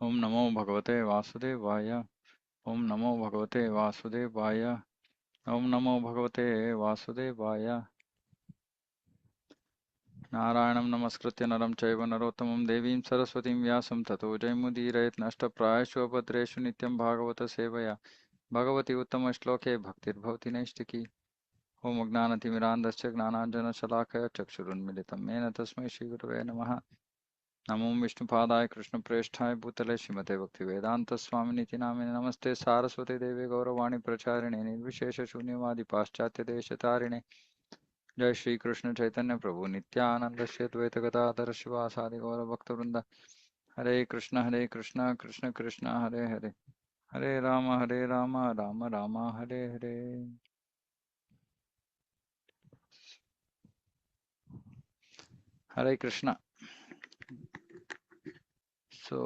ओम नमो भगवते वासुदेवाय। ओम नमो भगवते वासुदेवाय। ओम नमो भगवते वासुदेवाय। नारायणं नमस्कृत्य नरं चैव नरोत्तमं देवीं सरस्वतीं व्यासं ततो जयमुदीरयेत् नष्टप्रायेषु भद्रेषु नित्यं भागवत सेवया भगवती उत्तमश्लोके भक्तिर्भवति नैष्टिकी। ओम अज्ञानतिमिरान्धस्य ज्ञानाञ्जनशलाकया चक्षुरुन्मिलितं येन तस्मै श्रीगुरवे नमः। नमो विष्णुपादाय कृष्णप्रेष्ठाय भूतले श्रीमते भक्तिवेदान्तस्वामिनिति नामिने नमस्ते सारस्वती देवी गौरवाणी प्रचारिणे निर्विशेषशून्यवादी पाश्चात्यदेशतारिणे। जय श्री कृष्ण चैतन्य प्रभु नित्यानंद श्री अद्वैत गदाधर शिवासादि गौरभक्तवृंद। हरे कृष्ण कृष्ण कृष्ण हरे हरे, हरे राम राम राम हरे हरे। हरे कृष्ण। ಸೊ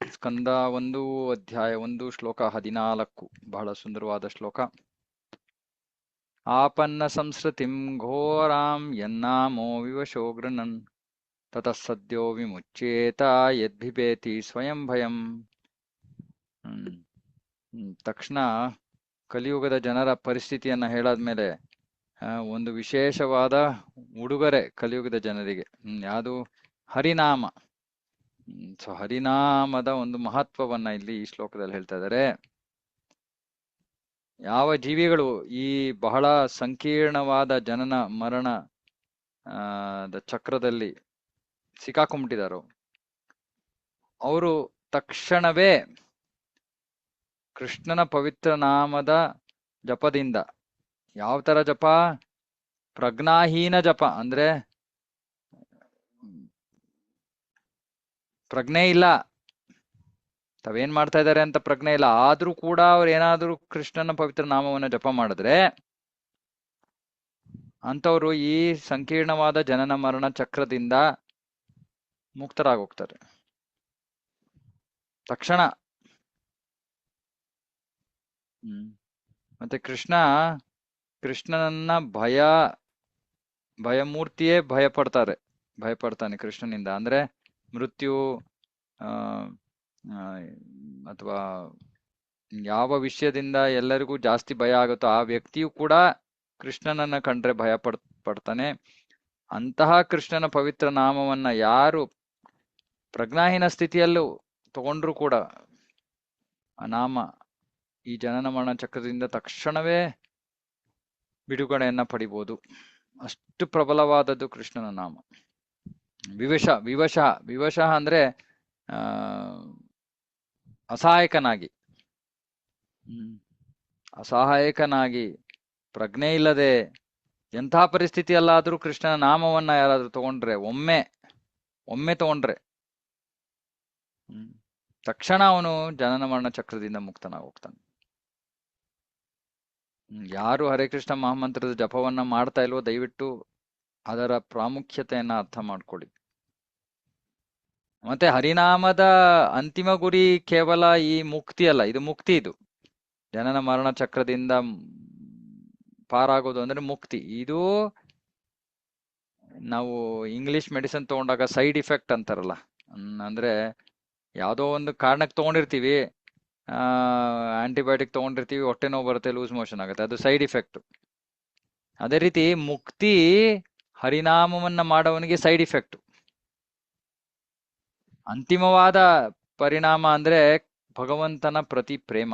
ಸ್ಕಂದ 1 ಅಧ್ಯಾಯ 1 ಶ್ಲೋಕ 14 ಬಹಳ ಸುಂದರವಾದ ಶ್ಲೋಕ. ಆಪನ್ನ ಸಂಸ್ಕೃತಿಂ ಘೋರಾಂ ಯನ್ನಾಮೋ ವಿವಶೋ ಗೃಣನ್ ತತಃ ಸದ್ಯೋ ವಿಮುಚ್ಯೇತ ಯದ್ಭಿಬೇತಿ ಸ್ವಯಂ ಭಯಂ. ತಕ್ಷಣ ಕಲಿಯುಗದ ಜನರ ಪರಿಸ್ಥಿತಿಯನ್ನ ಹೇಳಾದ್ಮೇಲೆ ಒಂದು ವಿಶೇಷವಾದ ಉಡುಗೊರೆ ಕಲಿಯುಗದ ಜನರಿಗೆ ಯಾವುದು? ಹರಿನಾಮ. ಸೊ ಹರಿನಾಮದ ಒಂದು ಮಹತ್ವವನ್ನ ಇಲ್ಲಿ ಈ ಶ್ಲೋಕದಲ್ಲಿ ಹೇಳ್ತಾ ಇದ್ದಾರೆ. ಯಾವ ಜೀವಿಗಳು ಈ ಬಹಳ ಸಂಕೀರ್ಣವಾದ ಜನನ ಮರಣ ಚಕ್ರದಲ್ಲಿ ಸಿಕ್ಕಾಕೊಂಡ್ಬಿಟ್ಟಿದಾರೋ ಅವರು ತಕ್ಷಣವೇ ಕೃಷ್ಣನ ಪವಿತ್ರ ನಾಮದ ಜಪದಿಂದ, ಯಾವ ತರ ಜಪ? ಪ್ರಜ್ಞಾಹೀನ ಜಪ, ಅಂದ್ರೆ ಪ್ರಜ್ಞೆ ಇಲ್ಲ, ತಾವೇನ್ ಮಾಡ್ತಾ ಇದ್ದಾರೆ ಅಂತ ಪ್ರಜ್ಞೆ ಇಲ್ಲ, ಆದ್ರೂ ಕೂಡ ಅವ್ರು ಏನಾದ್ರೂ ಕೃಷ್ಣನ ಪವಿತ್ರ ನಾಮವನ್ನ ಜಪ ಮಾಡಿದ್ರೆ ಅಂತವ್ರು ಈ ಸಂಕೀರ್ಣವಾದ ಜನನ ಮರಣ ಚಕ್ರದಿಂದ ಮುಕ್ತರಾಗೋಗ್ತಾರೆ ತಕ್ಷಣ. ಮತ್ತೆ ಕೃಷ್ಣನನ್ನ ಭಯಮೂರ್ತಿಯೇ ಭಯಪಡ್ತಾನೆ ಕೃಷ್ಣನಿಂದ. ಅಂದ್ರೆ ಮೃತ್ಯು ಅಥವಾ ಯಾವ ವಿಷಯದಿಂದ ಎಲ್ಲರಿಗೂ ಜಾಸ್ತಿ ಭಯ ಆಗುತ್ತೋ ಆ ವ್ಯಕ್ತಿಯು ಕೂಡ ಕೃಷ್ಣನನ್ನ ಕಂಡ್ರೆ ಭಯ ಪಡ್ತಾನೆ. ಅಂತಹ ಕೃಷ್ಣನ ಪವಿತ್ರ ನಾಮವನ್ನ ಯಾರು ಪ್ರಜ್ಞಾಹೀನ ಸ್ಥಿತಿಯಲ್ಲೂ ತಗೊಂಡ್ರು ಕೂಡ ಆ ನಾಮ ಈ ಜನನ ಮರಣ ಚಕ್ರದಿಂದ ತಕ್ಷಣವೇ ಬಿಡುಗಡೆಯನ್ನ ಪಡಿಬಹುದು. ಅಷ್ಟು ಪ್ರಬಲವಾದದ್ದು ಕೃಷ್ಣನ ನಾಮ. ವಿವಶ ಅಂದ್ರೆ ಅಸಹಾಯಕನಾಗಿ ಪ್ರಜ್ಞೆ ಇಲ್ಲದೆ ಎಂಥ ಪರಿಸ್ಥಿತಿಯಲ್ಲಾದ್ರೂ ಕೃಷ್ಣನ ನಾಮವನ್ನ ಯಾರಾದ್ರೂ ತಗೊಂಡ್ರೆ, ಒಮ್ಮೆ ತಗೊಂಡ್ರೆ ತಕ್ಷಣ ಅವನು ಜನನ ಮರಣ ಚಕ್ರದಿಂದ ಮುಕ್ತನಾಗಿ ಹೋಗ್ತಾನೆ. ಯಾರು ಹರೇ ಕೃಷ್ಣ ಮಹಾಮಂತ್ರದ ಜಪವನ್ನ ಮಾಡ್ತಾ ಇಲ್ವೋ ದಯವಿಟ್ಟು ಅದರ ಪ್ರಾಮುಖ್ಯತೆಯನ್ನ ಅರ್ಥ ಮಾಡ್ಕೊಳ್ಳಿ. ಮತ್ತೆ ಹರಿನಾಮದ ಅಂತಿಮ ಗುರಿ ಕೇವಲ ಈ ಮುಕ್ತಿ ಅಲ್ಲ, ಇದು ಮುಕ್ತಿ. ಇದು ಜನನ ಮರಣ ಚಕ್ರದಿಂದ ಪಾರಾಗೋದು ಅಂದ್ರೆ ಮುಕ್ತಿ. ಇದು ನಾವು ಇಂಗ್ಲಿಷ್ ಮೆಡಿಸಿನ್ ತಗೊಂಡಾಗ ಸೈಡ್ ಇಫೆಕ್ಟ್ ಅಂತಾರಲ್ಲ, ಅಂದ್ರೆ ಯಾವುದೋ ಒಂದು ಕಾರಣಕ್ಕೆ ತಗೊಂಡಿರ್ತೀವಿ, ಆಂಟಿಬಯೋಟಿಕ್ ತಗೊಂಡಿರ್ತೀವಿ, ಹೊಟ್ಟೆ ನೋವು ಬರುತ್ತೆ, ಲೂಸ್ ಮೋಷನ್ ಆಗುತ್ತೆ, ಅದು ಸೈಡ್ ಇಫೆಕ್ಟ್. ಅದೇ ರೀತಿ ಮುಕ್ತಿ ಹರಿನಾಮವನ್ನ ಮಾಡೋವನಿಗೆ ಸೈಡ್ ಇಫೆಕ್ಟ್. ಅಂತಿಮವಾದ ಪರಿಣಾಮ ಅಂದ್ರೆ ಭಗವಂತನ ಪ್ರತಿ ಪ್ರೇಮ.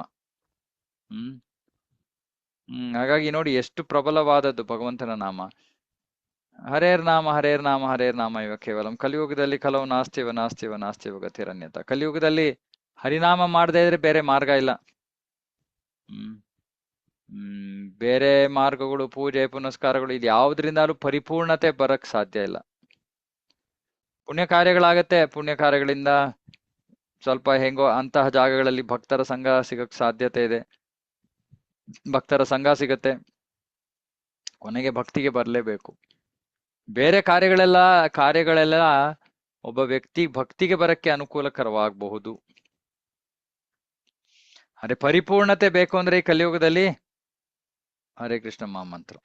ಹಾಗಾಗಿ ನೋಡಿ ಎಷ್ಟು ಪ್ರಬಲವಾದದ್ದು ಭಗವಂತನ ನಾಮ. ಹರೇರ್ ನಾಮ ಇವ ಕೇವಲಂ ಕಲಿಯುಗದಲ್ಲಿ ಕಲವು ನಾಸ್ತಿವ ಗತಿರನ್ಯತ. ಕಲಿಯುಗದಲ್ಲಿ ಹರಿನಾಮ ಮಾಡದೇ ಇದ್ರೆ ಬೇರೆ ಮಾರ್ಗ ಇಲ್ಲ. ಬೇರೆ ಮಾರ್ಗಗಳು, ಪೂಜೆ ಪುನಸ್ಕಾರಗಳು, ಇದು ಯಾವುದ್ರಿಂದಲೂ ಪರಿಪೂರ್ಣತೆ ಬರಕ್ ಸಾಧ್ಯ ಇಲ್ಲ. ಪುಣ್ಯ ಕಾರ್ಯಗಳಾಗತ್ತೆ, ಪುಣ್ಯ ಕಾರ್ಯಗಳಿಂದ ಸ್ವಲ್ಪ ಹೆಂಗೋ ಅಂತಹ ಜಾಗಗಳಲ್ಲಿ ಭಕ್ತರ ಸಂಘ ಸಿಗಕ್ ಸಾಧ್ಯತೆ ಇದೆ, ಭಕ್ತರ ಸಂಘ ಸಿಗತ್ತೆ, ಕೊನೆಗೆ ಭಕ್ತಿಗೆ ಬರಲೇಬೇಕು. ಬೇರೆ ಕಾರ್ಯಗಳೆಲ್ಲ ಒಬ್ಬ ವ್ಯಕ್ತಿ ಭಕ್ತಿಗೆ ಬರಕ್ಕೆ ಅನುಕೂಲಕರವಾಗಬಹುದು. ಅರೆ ಪರಿಪೂರ್ಣತೆ ಬೇಕು ಅಂದ್ರೆ ಈ ಕಲಿಯುಗದಲ್ಲಿ ಹರೇ ಕೃಷ್ಣ ಮಹಾಮಂತ್ರ.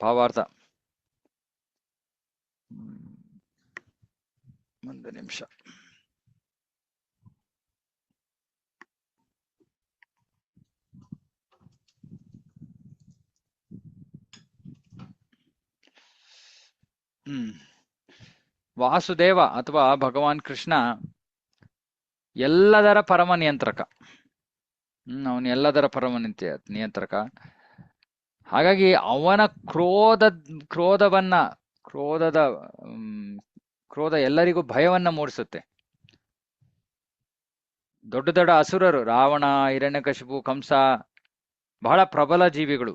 ಭಾವಾರ್ಥ. ಒಂದು ನಿಮಿಷ. ವಾಸುದೇವ ಅಥವಾ ಭಗವಾನ್ ಕೃಷ್ಣ ಎಲ್ಲದರ ಪರಮ ನಿಯಂತ್ರಕ. ಅವನು ಎಲ್ಲದರ ಪರಮ ನಿಯಂತ್ರಕ. ಹಾಗಾಗಿ ಅವನ ಕ್ರೋಧ ಎಲ್ಲರಿಗೂ ಭಯವನ್ನ ಮೂಡಿಸುತ್ತೆ. ದೊಡ್ಡ ದೊಡ್ಡ ಅಸುರರು, ರಾವಣ, ಹಿರಣ್ಯಕಶಿಪು, ಕಂಸ, ಬಹಳ ಪ್ರಬಲ ಜೀವಿಗಳು,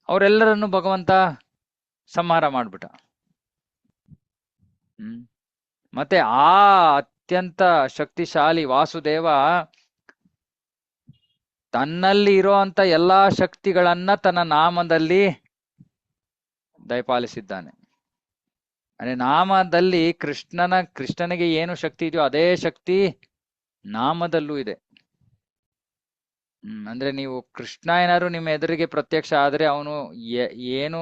ಅವರೆಲ್ಲರನ್ನು ಭಗವಂತ ಸಂಹಾರ ಮಾಡ್ಬಿಟ್ಟ. ಮತ್ತೆ ಆ ಅತ್ಯಂತ ಶಕ್ತಿಶಾಲಿ ವಾಸುದೇವ ತನ್ನಲ್ಲಿ ಇರುವಂತ ಎಲ್ಲಾ ಶಕ್ತಿಗಳನ್ನ ತನ್ನ ನಾಮದಲ್ಲಿ ದಯಪಾಲಿಸಿದ್ದಾನೆ. ಅಂದ್ರೆ ನಾಮದಲ್ಲಿ ಕೃಷ್ಣನಿಗೆ ಏನು ಶಕ್ತಿ ಇದೆಯೋ ಅದೇ ಶಕ್ತಿ ನಾಮದಲ್ಲೂ ಇದೆ. ಅಂದ್ರೆ ನೀವು ಕೃಷ್ಣ ಏನಾದ್ರು ನಿಮ್ಮ ಎದುರಿಗೆ ಪ್ರತ್ಯಕ್ಷ ಆದ್ರೆ ಅವನು ಏನು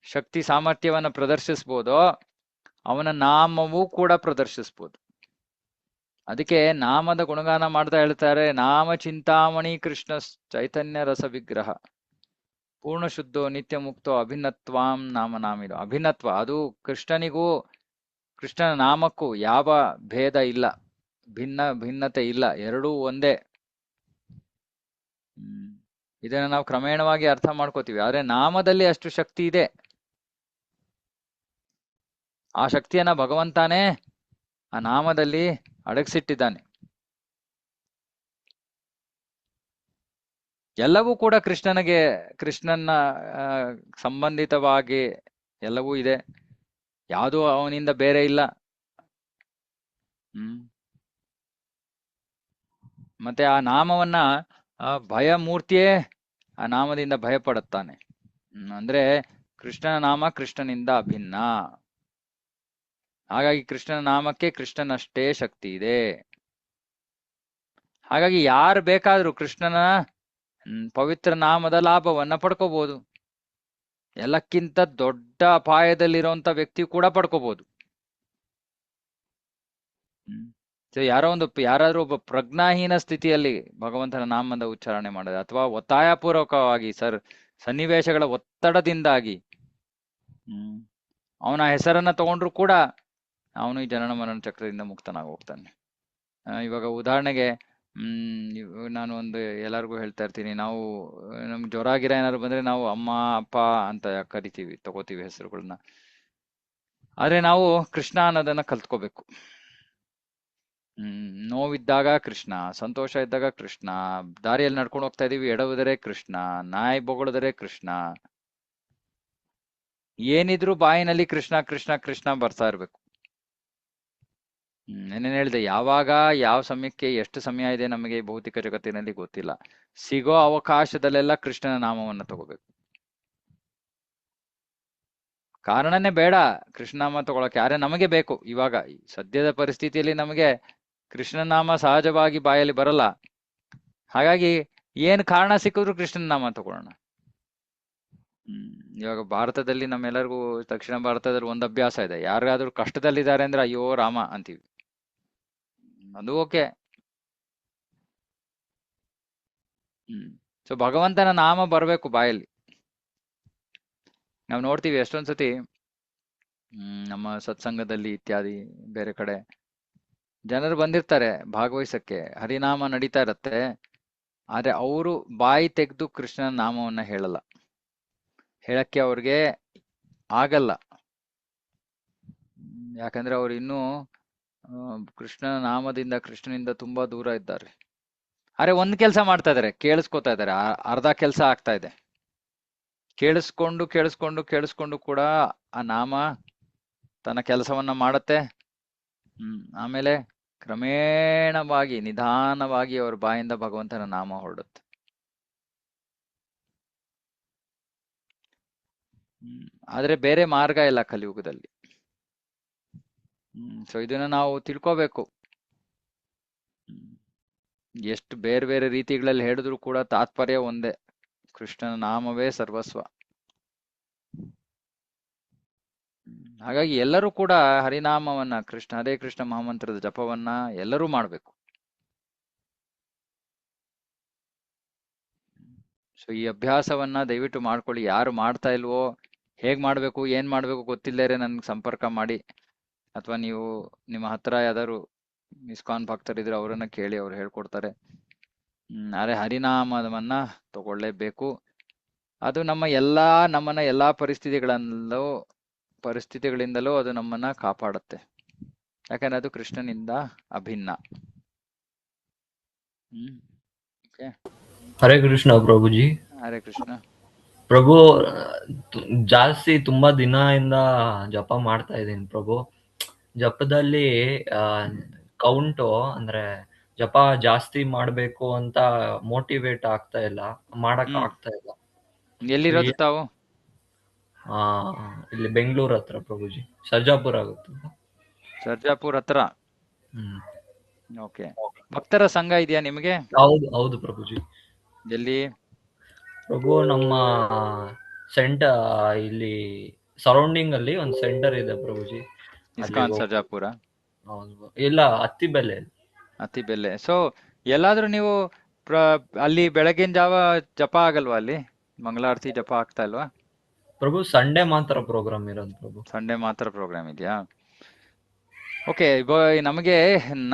ಶಕ್ತಿ ಸಾಮರ್ಥ್ಯವನ್ನ ಪ್ರದರ್ಶಿಸ್ಬೋದೋ ಅವನ ನಾಮವೂ ಕೂಡ ಪ್ರದರ್ಶಿಸ್ಬೋದು. ಅದಕ್ಕೆ ನಾಮದ ಗುಣಗಾನ ಮಾಡ್ತಾ ಹೇಳ್ತಾರೆ, ನಾಮ ಚಿಂತಾಮಣಿ ಕೃಷ್ಣ ಚೈತನ್ಯ ರಸ ವಿಗ್ರಹ ಪೂರ್ಣ ಶುದ್ಧೋ ನಿತ್ಯ ಮುಕ್ತೋ ಅಭಿನ್ನತ್ವಾಂ ನಾಮ ನಾಮಿದು. ಅಭಿನ್ನತ್ವ, ಅದು ಕೃಷ್ಣನಿಗೂ ಕೃಷ್ಣನ ನಾಮಕ್ಕೂ ಯಾವ ಭೇದ ಇಲ್ಲ, ಭಿನ್ನತೆ ಇಲ್ಲ, ಎರಡೂ ಒಂದೇ. ಇದನ್ನ ನಾವು ಕ್ರಮೇಣವಾಗಿ ಅರ್ಥ ಮಾಡ್ಕೋತೀವಿ. ಆದ್ರೆ ನಾಮದಲ್ಲಿ ಅಷ್ಟು ಶಕ್ತಿ ಇದೆ. ಆ ಶಕ್ತಿಯನ್ನ ಭಗವಂತನೇ ಆ ನಾಮದಲ್ಲಿ ಅಡಗಿಸಿಟ್ಟಿದ್ದಾನೆ. ಎಲ್ಲವೂ ಕೂಡ ಕೃಷ್ಣನ ಸಂಬಂಧಿತವಾಗಿ ಎಲ್ಲವೂ ಇದೆ. ಯಾವುದೂ ಅವನಿಂದ ಬೇರೆ ಇಲ್ಲ. ಮತ್ತೆ ಆ ನಾಮವನ್ನ ಭಯಮೂರ್ತಿಯೇ ಆ ನಾಮದಿಂದ ಭಯ ಪಡುತ್ತಾನೆ. ಅಂದ್ರೆ ಕೃಷ್ಣನ ನಾಮ ಕೃಷ್ಣನಿಂದ ಅಭಿನ್ನ. ಹಾಗಾಗಿ ಕೃಷ್ಣನ ನಾಮಕ್ಕೆ ಕೃಷ್ಣನಷ್ಟೇ ಶಕ್ತಿ ಇದೆ. ಹಾಗಾಗಿ ಯಾರು ಬೇಕಾದ್ರೂ ಕೃಷ್ಣನ ಪವಿತ್ರ ನಾಮದ ಲಾಭವನ್ನ ಪಡ್ಕೋಬಹುದು. ಎಲ್ಲಕ್ಕಿಂತ ದೊಡ್ಡ ಅಪಾಯದಲ್ಲಿರುವಂತ ವ್ಯಕ್ತಿ ಕೂಡ ಪಡ್ಕೋಬಹುದು. ಯಾರಾದ್ರೂ ಒಬ್ಬ ಪ್ರಜ್ಞಾಹೀನ ಸ್ಥಿತಿಯಲ್ಲಿ ಭಗವಂತನ ನಾಮದ ಉಚ್ಚಾರಣೆ ಮಾಡಿದ, ಅಥವಾ ಒತ್ತಾಯಪೂರ್ವಕವಾಗಿ ಸನ್ನಿವೇಶಗಳ ಒತ್ತಡದಿಂದಾಗಿ ಅವನ ಹೆಸರನ್ನ ತಗೊಂಡ್ರು ಕೂಡ ಅವನು ಈ ಜನನ ಮರಣ ಚಕ್ರದಿಂದ ಮುಕ್ತನಾಗಿ ಹೋಗ್ತಾನೆ. ಇವಾಗ ಉದಾಹರಣೆಗೆ ನಾನು ಎಲ್ಲರಿಗೂ ಹೇಳ್ತಾ ಇರ್ತೀನಿ, ನಾವು ನಮ್ಗೆ ಜ್ವರ ಗಿರ ಏನಾದ್ರು ಬಂದ್ರೆ ನಾವು ಅಮ್ಮ ಅಪ್ಪ ಅಂತ ತಗೋತೀವಿ ಹೆಸರುಗಳನ್ನ. ಆದ್ರೆ ನಾವು ಕೃಷ್ಣ ಅನ್ನೋದನ್ನ ಕಲ್ತ್ಕೋಬೇಕು. ನೋವಿದ್ದಾಗ ಕೃಷ್ಣ, ಸಂತೋಷ ಇದ್ದಾಗ ಕೃಷ್ಣ, ದಾರಿಯಲ್ಲಿ ನಡ್ಕೊಂಡು ಹೋಗ್ತಾ ಇದೀವಿ ಎಡವುದರೆ ಕೃಷ್ಣ, ನಾಯಿ ಬೊಗಳಿದರೆ ಕೃಷ್ಣ, ಏನಿದ್ರು ಬಾಯಿನಲ್ಲಿ ಕೃಷ್ಣ ಕೃಷ್ಣ ಕೃಷ್ಣ ಬರ್ತಾ ಇರ್ಬೇಕು. ಏನೇನ್ ಹೇಳಿದೆ, ಯಾವಾಗ ಯಾವ ಸಮಯಕ್ಕೆ ಎಷ್ಟು ಸಮಯ ಇದೆ ನಮಗೆ ಭೌತಿಕ ಜಗತ್ತಿನಲ್ಲಿ ಗೊತ್ತಿಲ್ಲ. ಸಿಗೋ ಅವಕಾಶದಲ್ಲೆಲ್ಲ ಕೃಷ್ಣನ ನಾಮವನ್ನ ತಗೋಬೇಕು. ಕಾರಣನೇ ಬೇಡ ಕೃಷ್ಣನಾಮ ತಗೊಳಕ್ಕೆ, ಆದ್ರೆ ನಮಗೆ ಬೇಕು. ಇವಾಗ ಸದ್ಯದ ಪರಿಸ್ಥಿತಿಯಲ್ಲಿ ನಮಗೆ ಕೃಷ್ಣನಾಮ ಸಹಜವಾಗಿ ಬಾಯಲ್ಲಿ ಬರಲ್ಲ. ಹಾಗಾಗಿ ಏನ್ ಕಾರಣ ಸಿಕ್ಕಿದ್ರು ಕೃಷ್ಣನ ನಾಮ ತಗೊಳ್ಳೋಣ. ಇವಾಗ ಭಾರತದಲ್ಲಿ ನಮ್ಮೆಲ್ಲರಿಗೂ, ದಕ್ಷಿಣ ಭಾರತದಲ್ಲಿ ಒಂದು ಅಭ್ಯಾಸ ಇದೆ, ಯಾರಿಗಾದ್ರೂ ಕಷ್ಟದಲ್ಲಿದ್ದಾರೆ ಅಂದ್ರೆ ಅಯ್ಯೋ ರಾಮ ಅಂತೀವಿ. ಅದು ಓಕೆ. ಸೊ ಭಗವಂತನ ನಾಮ ಬರ್ಬೇಕು ಬಾಯಲ್ಲಿ. ನಾವು ನೋಡ್ತೀವಿ ಎಷ್ಟೊಂದ್ಸತಿ ನಮ್ಮ ಸತ್ಸಂಗದಲ್ಲಿ ಇತ್ಯಾದಿ ಬೇರೆ ಕಡೆ ಜನರು ಬಂದಿರ್ತಾರೆ ಭಾಗವಹಿಸಕ್ಕೆ, ಹರಿನಾಮ ನಡೀತಾ ಇರತ್ತೆ, ಆದ್ರೆ ಅವರು ಬಾಯಿ ತೆಗೆದು ಕೃಷ್ಣನ ನಾಮವನ್ನ ಹೇಳಲ್ಲ. ಹೇಳಕ್ಕೆ ಅವ್ರಿಗೆ ಆಗಲ್ಲ. ಯಾಕಂದ್ರೆ ಅವ್ರು ಇನ್ನೂ ಕೃಷ್ಣನ ನಾಮದಿಂದ, ಕೃಷ್ಣನಿಂದ ತುಂಬಾ ದೂರ ಇದ್ದಾರೆ. ಆದ್ರೆ ಒಂದ್ ಕೆಲಸ ಮಾಡ್ತಾ ಇದಾರೆ, ಕೇಳಿಸ್ಕೊತಾ ಇದಾರೆ. ಅರ್ಧ ಕೆಲಸ ಆಗ್ತಾ ಇದೆ. ಕೇಳಿಸ್ಕೊಂಡು ಕೇಳಿಸ್ಕೊಂಡು ಕೇಳಿಸ್ಕೊಂಡು ಕೂಡ ಆ ನಾಮ ತನ್ನ ಕೆಲಸವನ್ನ ಮಾಡತ್ತೆ. ಆಮೇಲೆ ಕ್ರಮೇಣವಾಗಿ ನಿಧಾನವಾಗಿ ಅವ್ರ ಬಾಯಿಂದ ಭಗವಂತನ ನಾಮ ಹೊರಡುತ್ತೆ. ಆದ್ರೆ ಬೇರೆ ಮಾರ್ಗ ಇಲ್ಲ ಕಲಿಯುಗದಲ್ಲಿ. ಸೊ ಇದನ್ನ ನಾವು ತಿಳ್ಕೋಬೇಕು. ಎಷ್ಟು ಬೇರೆ ಬೇರೆ ರೀತಿಗಳಲ್ಲಿ ಹೇಳಿದ್ರು ಕೂಡ ತಾತ್ಪರ್ಯ ಒಂದೇ, ಕೃಷ್ಣನ ನಾಮವೇ ಸರ್ವಸ್ವ. ಹಾಗಾಗಿ ಎಲ್ಲರೂ ಕೂಡ ಹರಿನಾಮವನ್ನ, ಹರೇ ಕೃಷ್ಣ ಮಹಾಮಂತ್ರದ ಜಪವನ್ನ ಎಲ್ಲರೂ ಮಾಡಬೇಕು. ಸೊ ಈ ಅಭ್ಯಾಸವನ್ನ ದಯವಿಟ್ಟು ಮಾಡ್ಕೊಳ್ಳಿ. ಯಾರು ಮಾಡ್ತಾ ಇಲ್ವೋ, ಹೇಗ್ ಮಾಡ್ಬೇಕು ಏನ್ ಮಾಡ್ಬೇಕು ಗೊತ್ತಿಲ್ಲದೇ ನನ್ಗೆ ಸಂಪರ್ಕ ಮಾಡಿ, ಅಥವಾ ನೀವು ನಿಮ್ಮ ಹತ್ರ ಯಾವ್ದಾದ್ರು ಇಸ್ಕಾನ್ ಭಕ್ತರಿದ್ರೆ ಅವರನ್ನ ಕೇಳಿ, ಅವ್ರು ಹೇಳ್ಕೊಡ್ತಾರೆ. ಅರೆ ಹರಿನಾಮವನ್ನ ತಗೊಳ್ಳೇಬೇಕು. ಅದು ನಮ್ಮನ್ನ ಎಲ್ಲಾ ಪರಿಸ್ಥಿತಿಗಳಿಂದಲೂ ಅದು ನಮ್ಮನ್ನ ಕಾಪಾಡುತ್ತೆ. ಯಾಕಂದ್ರೆ ಅದು ಕೃಷ್ಣನಿಂದ ಅಭಿನ್ನ. ಓಕೆ. ಹರೇ ಕೃಷ್ಣ ಪ್ರಭುಜಿ. ಹರೇ ಕೃಷ್ಣ ಪ್ರಭು, ಜಾಸ್ತಿ ತುಂಬಾ ದಿನದಿಂದ ಜಪ ಮಾಡ್ತಾ ಇದ್ದೀನಿ ಪ್ರಭು. ಜಪದಲ್ಲಿ ಕೌಂಟು ಅಂದ್ರೆ ಜಪ ಜಾಸ್ತಿ ಮಾಡ್ಬೇಕು ಅಂತ ಮೋಟಿವೇಟ್ ಆಗ್ತಾ ಇಲ್ಲ, ಮಾಡಕ್ ಆಗ್ತಾ ಇಲ್ಲ. ಎಲ್ಲಿರೋದು ತಾವು? ಇಲ್ಲಿ ಬೆಂಗಳೂರು ಹತ್ರ ಪ್ರಭುಜಿ, ಸರ್ಜಾಪುರ ಆಗುತ್ತೆ. ಸರ್ಜಾಪುರ್ ಹತ್ರ. ಓಕೆ. ಭಕ್ತರ ಸಂಘ ಇದೆಯಾ ನಿಮಗೆ? ಹೌದು ಹೌದು ಪ್ರಭುಜಿ. ಎಲ್ಲಿ ಪ್ರಭು? ನಮ್ಮ ಇಲ್ಲಿ ಸರೌಂಡಿಂಗ್ ಅಲ್ಲಿ ಒಂದು ಸೆಂಟರ್ ಇದೆ ಪ್ರಭುಜಿ. ಇಸ್ಕಾನ್ ಸರ್ಜಾಪುರ? ಇಲ್ಲ, ಅತ್ತಿಬೆಲೆ. ಅತ್ತಿಬೆಲೆ. ಸೊ ಎಲ್ಲಾದ್ರೂ ನೀವು ಅಲ್ಲಿ ಬೆಳಗಿನ ಜಾವ ಜಪ ಆಗಲ್ವಾ? ಅಲ್ಲಿ ಮಂಗಳಾರತಿ ಜಪ ಆಗ್ತಾ ಇಲ್ವಾ ಪ್ರಭು? ಸಂಡೇ ಮಾತ್ರ ಪ್ರೋಗ್ರಾಮ್ ಇರೋದು ಪ್ರಭು. ಸಂಡೇ ಮಾತ್ರ ಪ್ರೋಗ್ರಾಮ್ ಇದೆಯಾ? ಓಕೆ. ನಮಗೆ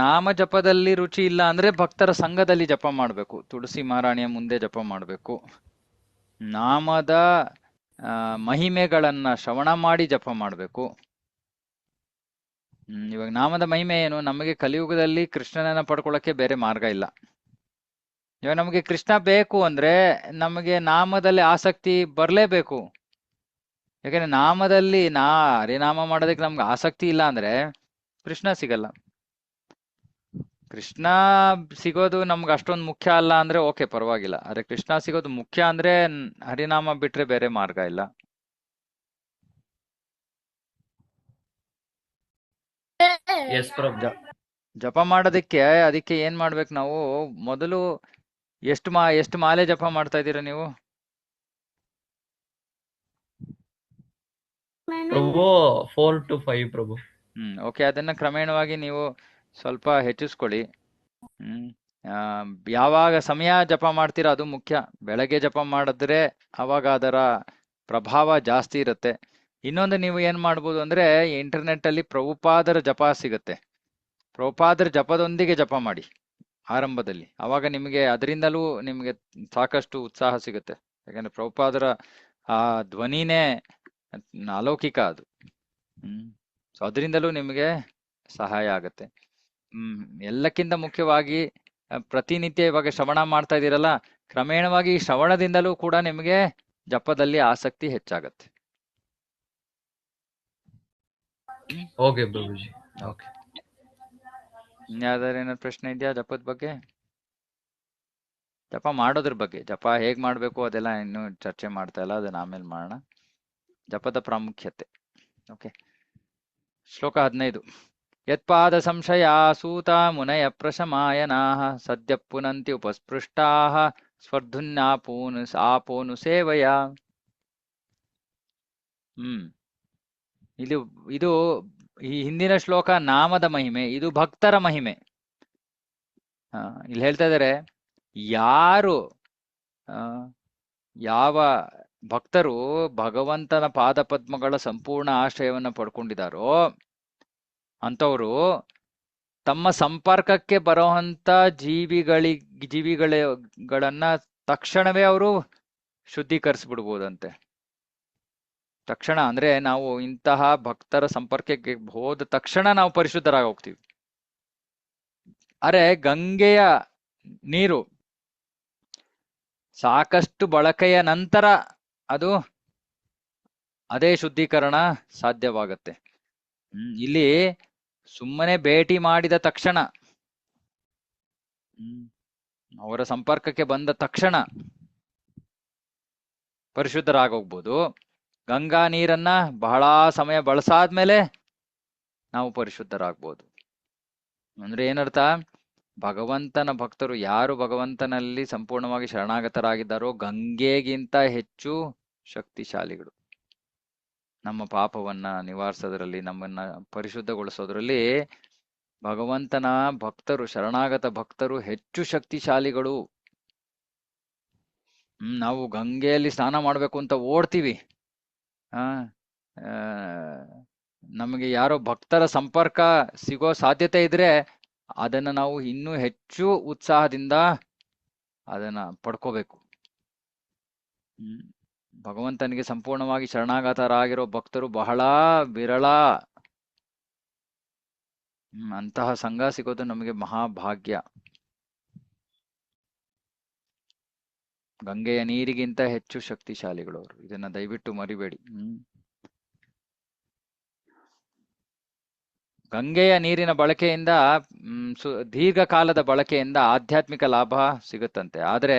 ನಾಮ ಜಪದಲ್ಲಿ ರುಚಿ ಇಲ್ಲ ಅಂದ್ರೆ ಭಕ್ತರ ಸಂಘದಲ್ಲಿ ಜಪ ಮಾಡ್ಬೇಕು. ತುಳಸಿ ಮಹಾರಾಣಿಯ ಮುಂದೆ ಜಪ ಮಾಡ್ಬೇಕು. ನಾಮದ ಮಹಿಮೆಗಳನ್ನ ಶ್ರವಣ ಮಾಡಿ ಜಪ ಮಾಡ್ಬೇಕು. ಇವಾಗ ನಾಮದ ಮಹಿಮೆ ಏನು? ನಮಗೆ ಕಲಿಯುಗದಲ್ಲಿ ಕೃಷ್ಣನನ್ನ ಪಡ್ಕೊಳ್ಳಕ್ಕೆ ಬೇರೆ ಮಾರ್ಗ ಇಲ್ಲ. ಇವಾಗ ನಮಗೆ ಕೃಷ್ಣ ಬೇಕು ಅಂದ್ರೆ ನಮಗೆ ನಾಮದಲ್ಲಿ ಆಸಕ್ತಿ ಬರ್ಲೇಬೇಕು. ಯಾಕಂದ್ರೆ ನಾಮದಲ್ಲಿ ಹರಿನಾಮ ಮಾಡೋದಕ್ಕೆ ನಮ್ಗೆ ಆಸಕ್ತಿ ಇಲ್ಲ ಅಂದ್ರೆ ಕೃಷ್ಣ ಸಿಗಲ್ಲ. ಕೃಷ್ಣ ಸಿಗೋದು ನಮ್ಗೆ ಅಷ್ಟೊಂದು ಮುಖ್ಯ ಅಲ್ಲ ಅಂದ್ರೆ ಓಕೆ, ಪರವಾಗಿಲ್ಲ. ಆದ್ರೆ ಕೃಷ್ಣ ಸಿಗೋದು ಮುಖ್ಯ ಅಂದ್ರೆ ಹರಿನಾಮ ಬಿಟ್ರೆ ಬೇರೆ ಮಾರ್ಗ ಇಲ್ಲ. ಜಪ ಮಾಡೋದಕ್ಕೆ ಅದಕ್ಕೆ ಏನ್ ಮಾಡ್ಬೇಕು ನಾವು? ಮೊದಲು ಎಷ್ಟು ಮಾಲೆ ಜಪ ಮಾಡ್ತಾ ಇದ್ದೀರಾ ನೀವು? ಪ್ರಭು 4 to 5 ಪ್ರಭು. ಓಕೆ. ಅದನ್ನ ಕ್ರಮೇಣವಾಗಿ ನೀವು ಸ್ವಲ್ಪ ಹೆಚ್ಚಿಸ್ಕೊಳ್ಳಿ. ಯಾವಾಗ ಸಮಯ ಜಪ ಮಾಡ್ತೀರಾ ಅದು ಮುಖ್ಯ. ಬೆಳಗ್ಗೆ ಜಪ ಮಾಡಿದ್ರೆ ಅವಾಗ ಅದರ ಪ್ರಭಾವ ಜಾಸ್ತಿ ಇರುತ್ತೆ. ಇನ್ನೊಂದು ನೀವು ಏನ್ ಮಾಡ್ಬೋದು ಅಂದ್ರೆ ಇಂಟರ್ನೆಟ್ ಅಲ್ಲಿ ಪ್ರಭುಪಾದರ ಜಪ ಸಿಗುತ್ತೆ. ಪ್ರಭುಪಾದರ ಜಪದೊಂದಿಗೆ ಜಪ ಮಾಡಿ ಆರಂಭದಲ್ಲಿ. ಅವಾಗ ನಿಮಗೆ ಅದರಿಂದಲೂ ನಿಮಗೆ ಸಾಕಷ್ಟು ಉತ್ಸಾಹ ಸಿಗುತ್ತೆ. ಯಾಕಂದ್ರೆ ಪ್ರಭುಪಾದರ ಆ ಧ್ವನಿನೇ ಅಲೌಕಿಕ ಅದು. ಸೊ ಅದರಿಂದಲೂ ನಿಮಗೆ ಸಹಾಯ ಆಗತ್ತೆ. ಎಲ್ಲಕ್ಕಿಂತ ಮುಖ್ಯವಾಗಿ ಪ್ರತಿನಿತ್ಯ ಇವಾಗ ಶ್ರವಣ ಮಾಡ್ತಾ ಇದ್ದೀರಲ್ಲ, ಕ್ರಮೇಣವಾಗಿ ಈ ಶ್ರವಣದಿಂದಲೂ ಕೂಡ ನಿಮಗೆ ಜಪದಲ್ಲಿ ಆಸಕ್ತಿ ಹೆಚ್ಚಾಗತ್ತೆ. ಓಕೆ ಪ್ರಭುಜಿ. ಓಕೆ. ಇನ್ಯಾವ್ದಾರು ಏನಾದ್ರು ಪ್ರಶ್ನೆ ಇದೆಯಾ ಜಪದ ಬಗ್ಗೆ? ಜಪ ಮಾಡೋದ್ರ ಬಗ್ಗೆ, ಜಪ ಹೇಗ್ ಮಾಡ್ಬೇಕು ಅದೆಲ್ಲ ಇನ್ನು ಚರ್ಚೆ ಮಾಡ್ತಾ ಇಲ್ಲ, ಅದನ್ನ ಆಮೇಲೆ ಮಾಡೋಣ. ಜಪದ ಪ್ರಾಮುಖ್ಯತೆ. ಓಕೆ. ಶ್ಲೋಕ 15. ಯತ್ಪಾದ ಸಂಶಯ ಸೂತ ಮುನಯ ಪ್ರಶಮಾಯನಾಃ ಸದ್ಯ ಪುನಂತಿ ಉಪಸ್ಪೃಷ್ಟಾಃ ಆಪೋನು ಸೇವಯ. ಇದು ಈ ಹಿಂದಿನ ಶ್ಲೋಕ ನಾಮದ ಮಹಿಮೆ, ಇದು ಭಕ್ತರ ಮಹಿಮೆ. ಇಲ್ಲಿ ಹೇಳ್ತಾ ಇದ್ದಾರೆ, ಯಾವ ಭಕ್ತರು ಭಗವಂತನ ಪಾದಪದ್ಮಗಳ ಸಂಪೂರ್ಣ ಆಶ್ರಯವನ್ನ ಪಡ್ಕೊಂಡಿದ್ದಾರೋ ಅಂತವರು ತಮ್ಮ ಸಂಪರ್ಕಕ್ಕೆ ಬರುವಂತ ಜೀವಿಗಳನ್ನ ತಕ್ಷಣವೇ ಅವರು ಶುದ್ಧೀಕರಿಸ್ಬಿಡ್ಬೋದಂತೆ. ತಕ್ಷಣ ಅಂದ್ರೆ ನಾವು ಇಂತಹ ಭಕ್ತರ ಸಂಪರ್ಕಕ್ಕೆ ಹೋದ ತಕ್ಷಣ ನಾವು ಪರಿಶುದ್ಧರಾಗಿ ಹೋಗ್ತೀವಿ. ಅರೆ ಗಂಗೆಯ ನೀರು ಸಾಕಷ್ಟು ಬಳಕೆಯ ನಂತರ ಅದೇ ಶುದ್ಧೀಕರಣ ಸಾಧ್ಯವಾಗತ್ತೆ. ಇಲ್ಲಿ ಸುಮ್ಮನೆ ಭೇಟಿ ಮಾಡಿದ ತಕ್ಷಣ, ಅವರ ಸಂಪರ್ಕಕ್ಕೆ ಬಂದ ತಕ್ಷಣ ಪರಿಶುದ್ಧರಾಗೋಗ್ಬೋದು. ಗಂಗಾ ನೀರನ್ನ ಬಹಳ ಸಮಯ ಬಳಸಾದ್ಮೇಲೆ ನಾವು ಪರಿಶುದ್ಧರಾಗ್ಬೋದು. ಅಂದ್ರೆ ಏನರ್ಥ? ಭಗವಂತನ ಭಕ್ತರು ಯಾರು ಭಗವಂತನಲ್ಲಿ ಸಂಪೂರ್ಣವಾಗಿ ಶರಣಾಗತರಾಗಿದ್ದಾರೋ ಗಂಗೆಗಿಂತ ಹೆಚ್ಚು ಶಕ್ತಿಶಾಲಿಗಳು. ನಮ್ಮ ಪಾಪವನ್ನ ನಿವಾರಿಸೋದ್ರಲ್ಲಿ, ನಮ್ಮನ್ನ ಪರಿಶುದ್ಧಗೊಳಿಸೋದ್ರಲ್ಲಿ ಭಗವಂತನ ಭಕ್ತರು, ಶರಣಾಗತ ಭಕ್ತರು ಹೆಚ್ಚು ಶಕ್ತಿಶಾಲಿಗಳು. ನಾವು ಗಂಗೆಯಲ್ಲಿ ಸ್ನಾನ ಮಾಡ್ಬೇಕು ಅಂತ ಓಡ್ತೀವಿ. ಆ ಆ, ನಮಗೆ ಯಾರೋ ಭಕ್ತರ ಸಂಪರ್ಕ ಸಿಗೋ ಸಾಧ್ಯತೆ ಇದ್ರೆ ಅದನ್ನ ನಾವು ಇನ್ನೂ ಹೆಚ್ಚು ಉತ್ಸಾಹದಿಂದ ಅದನ್ನ ಪಡ್ಕೋಬೇಕು. ಭಗವಂತನಿಗೆ ಸಂಪೂರ್ಣವಾಗಿ ಶರಣಾಗತರಾಗಿರೋ ಭಕ್ತರು ಬಹಳ ವಿರಳ. ಅಂತಹ ಸಂಘ ಸಿಗೋದು ನಮಗೆ ಮಹಾಭಾಗ್ಯ. ಗಂಗೆಯ ನೀರಿಗಿಂತ ಹೆಚ್ಚು ಶಕ್ತಿಶಾಲಿಗಳು ಅವರು, ಇದನ್ನ ದಯವಿಟ್ಟು ಮರಿಬೇಡಿ. ಗಂಗೆಯ ನೀರಿನ ಬಳಕೆಯಿಂದ ದೀರ್ಘಕಾಲದ ಬಳಕೆಯಿಂದ ಆಧ್ಯಾತ್ಮಿಕ ಲಾಭ ಸಿಗುತ್ತಂತೆ. ಆದ್ರೆ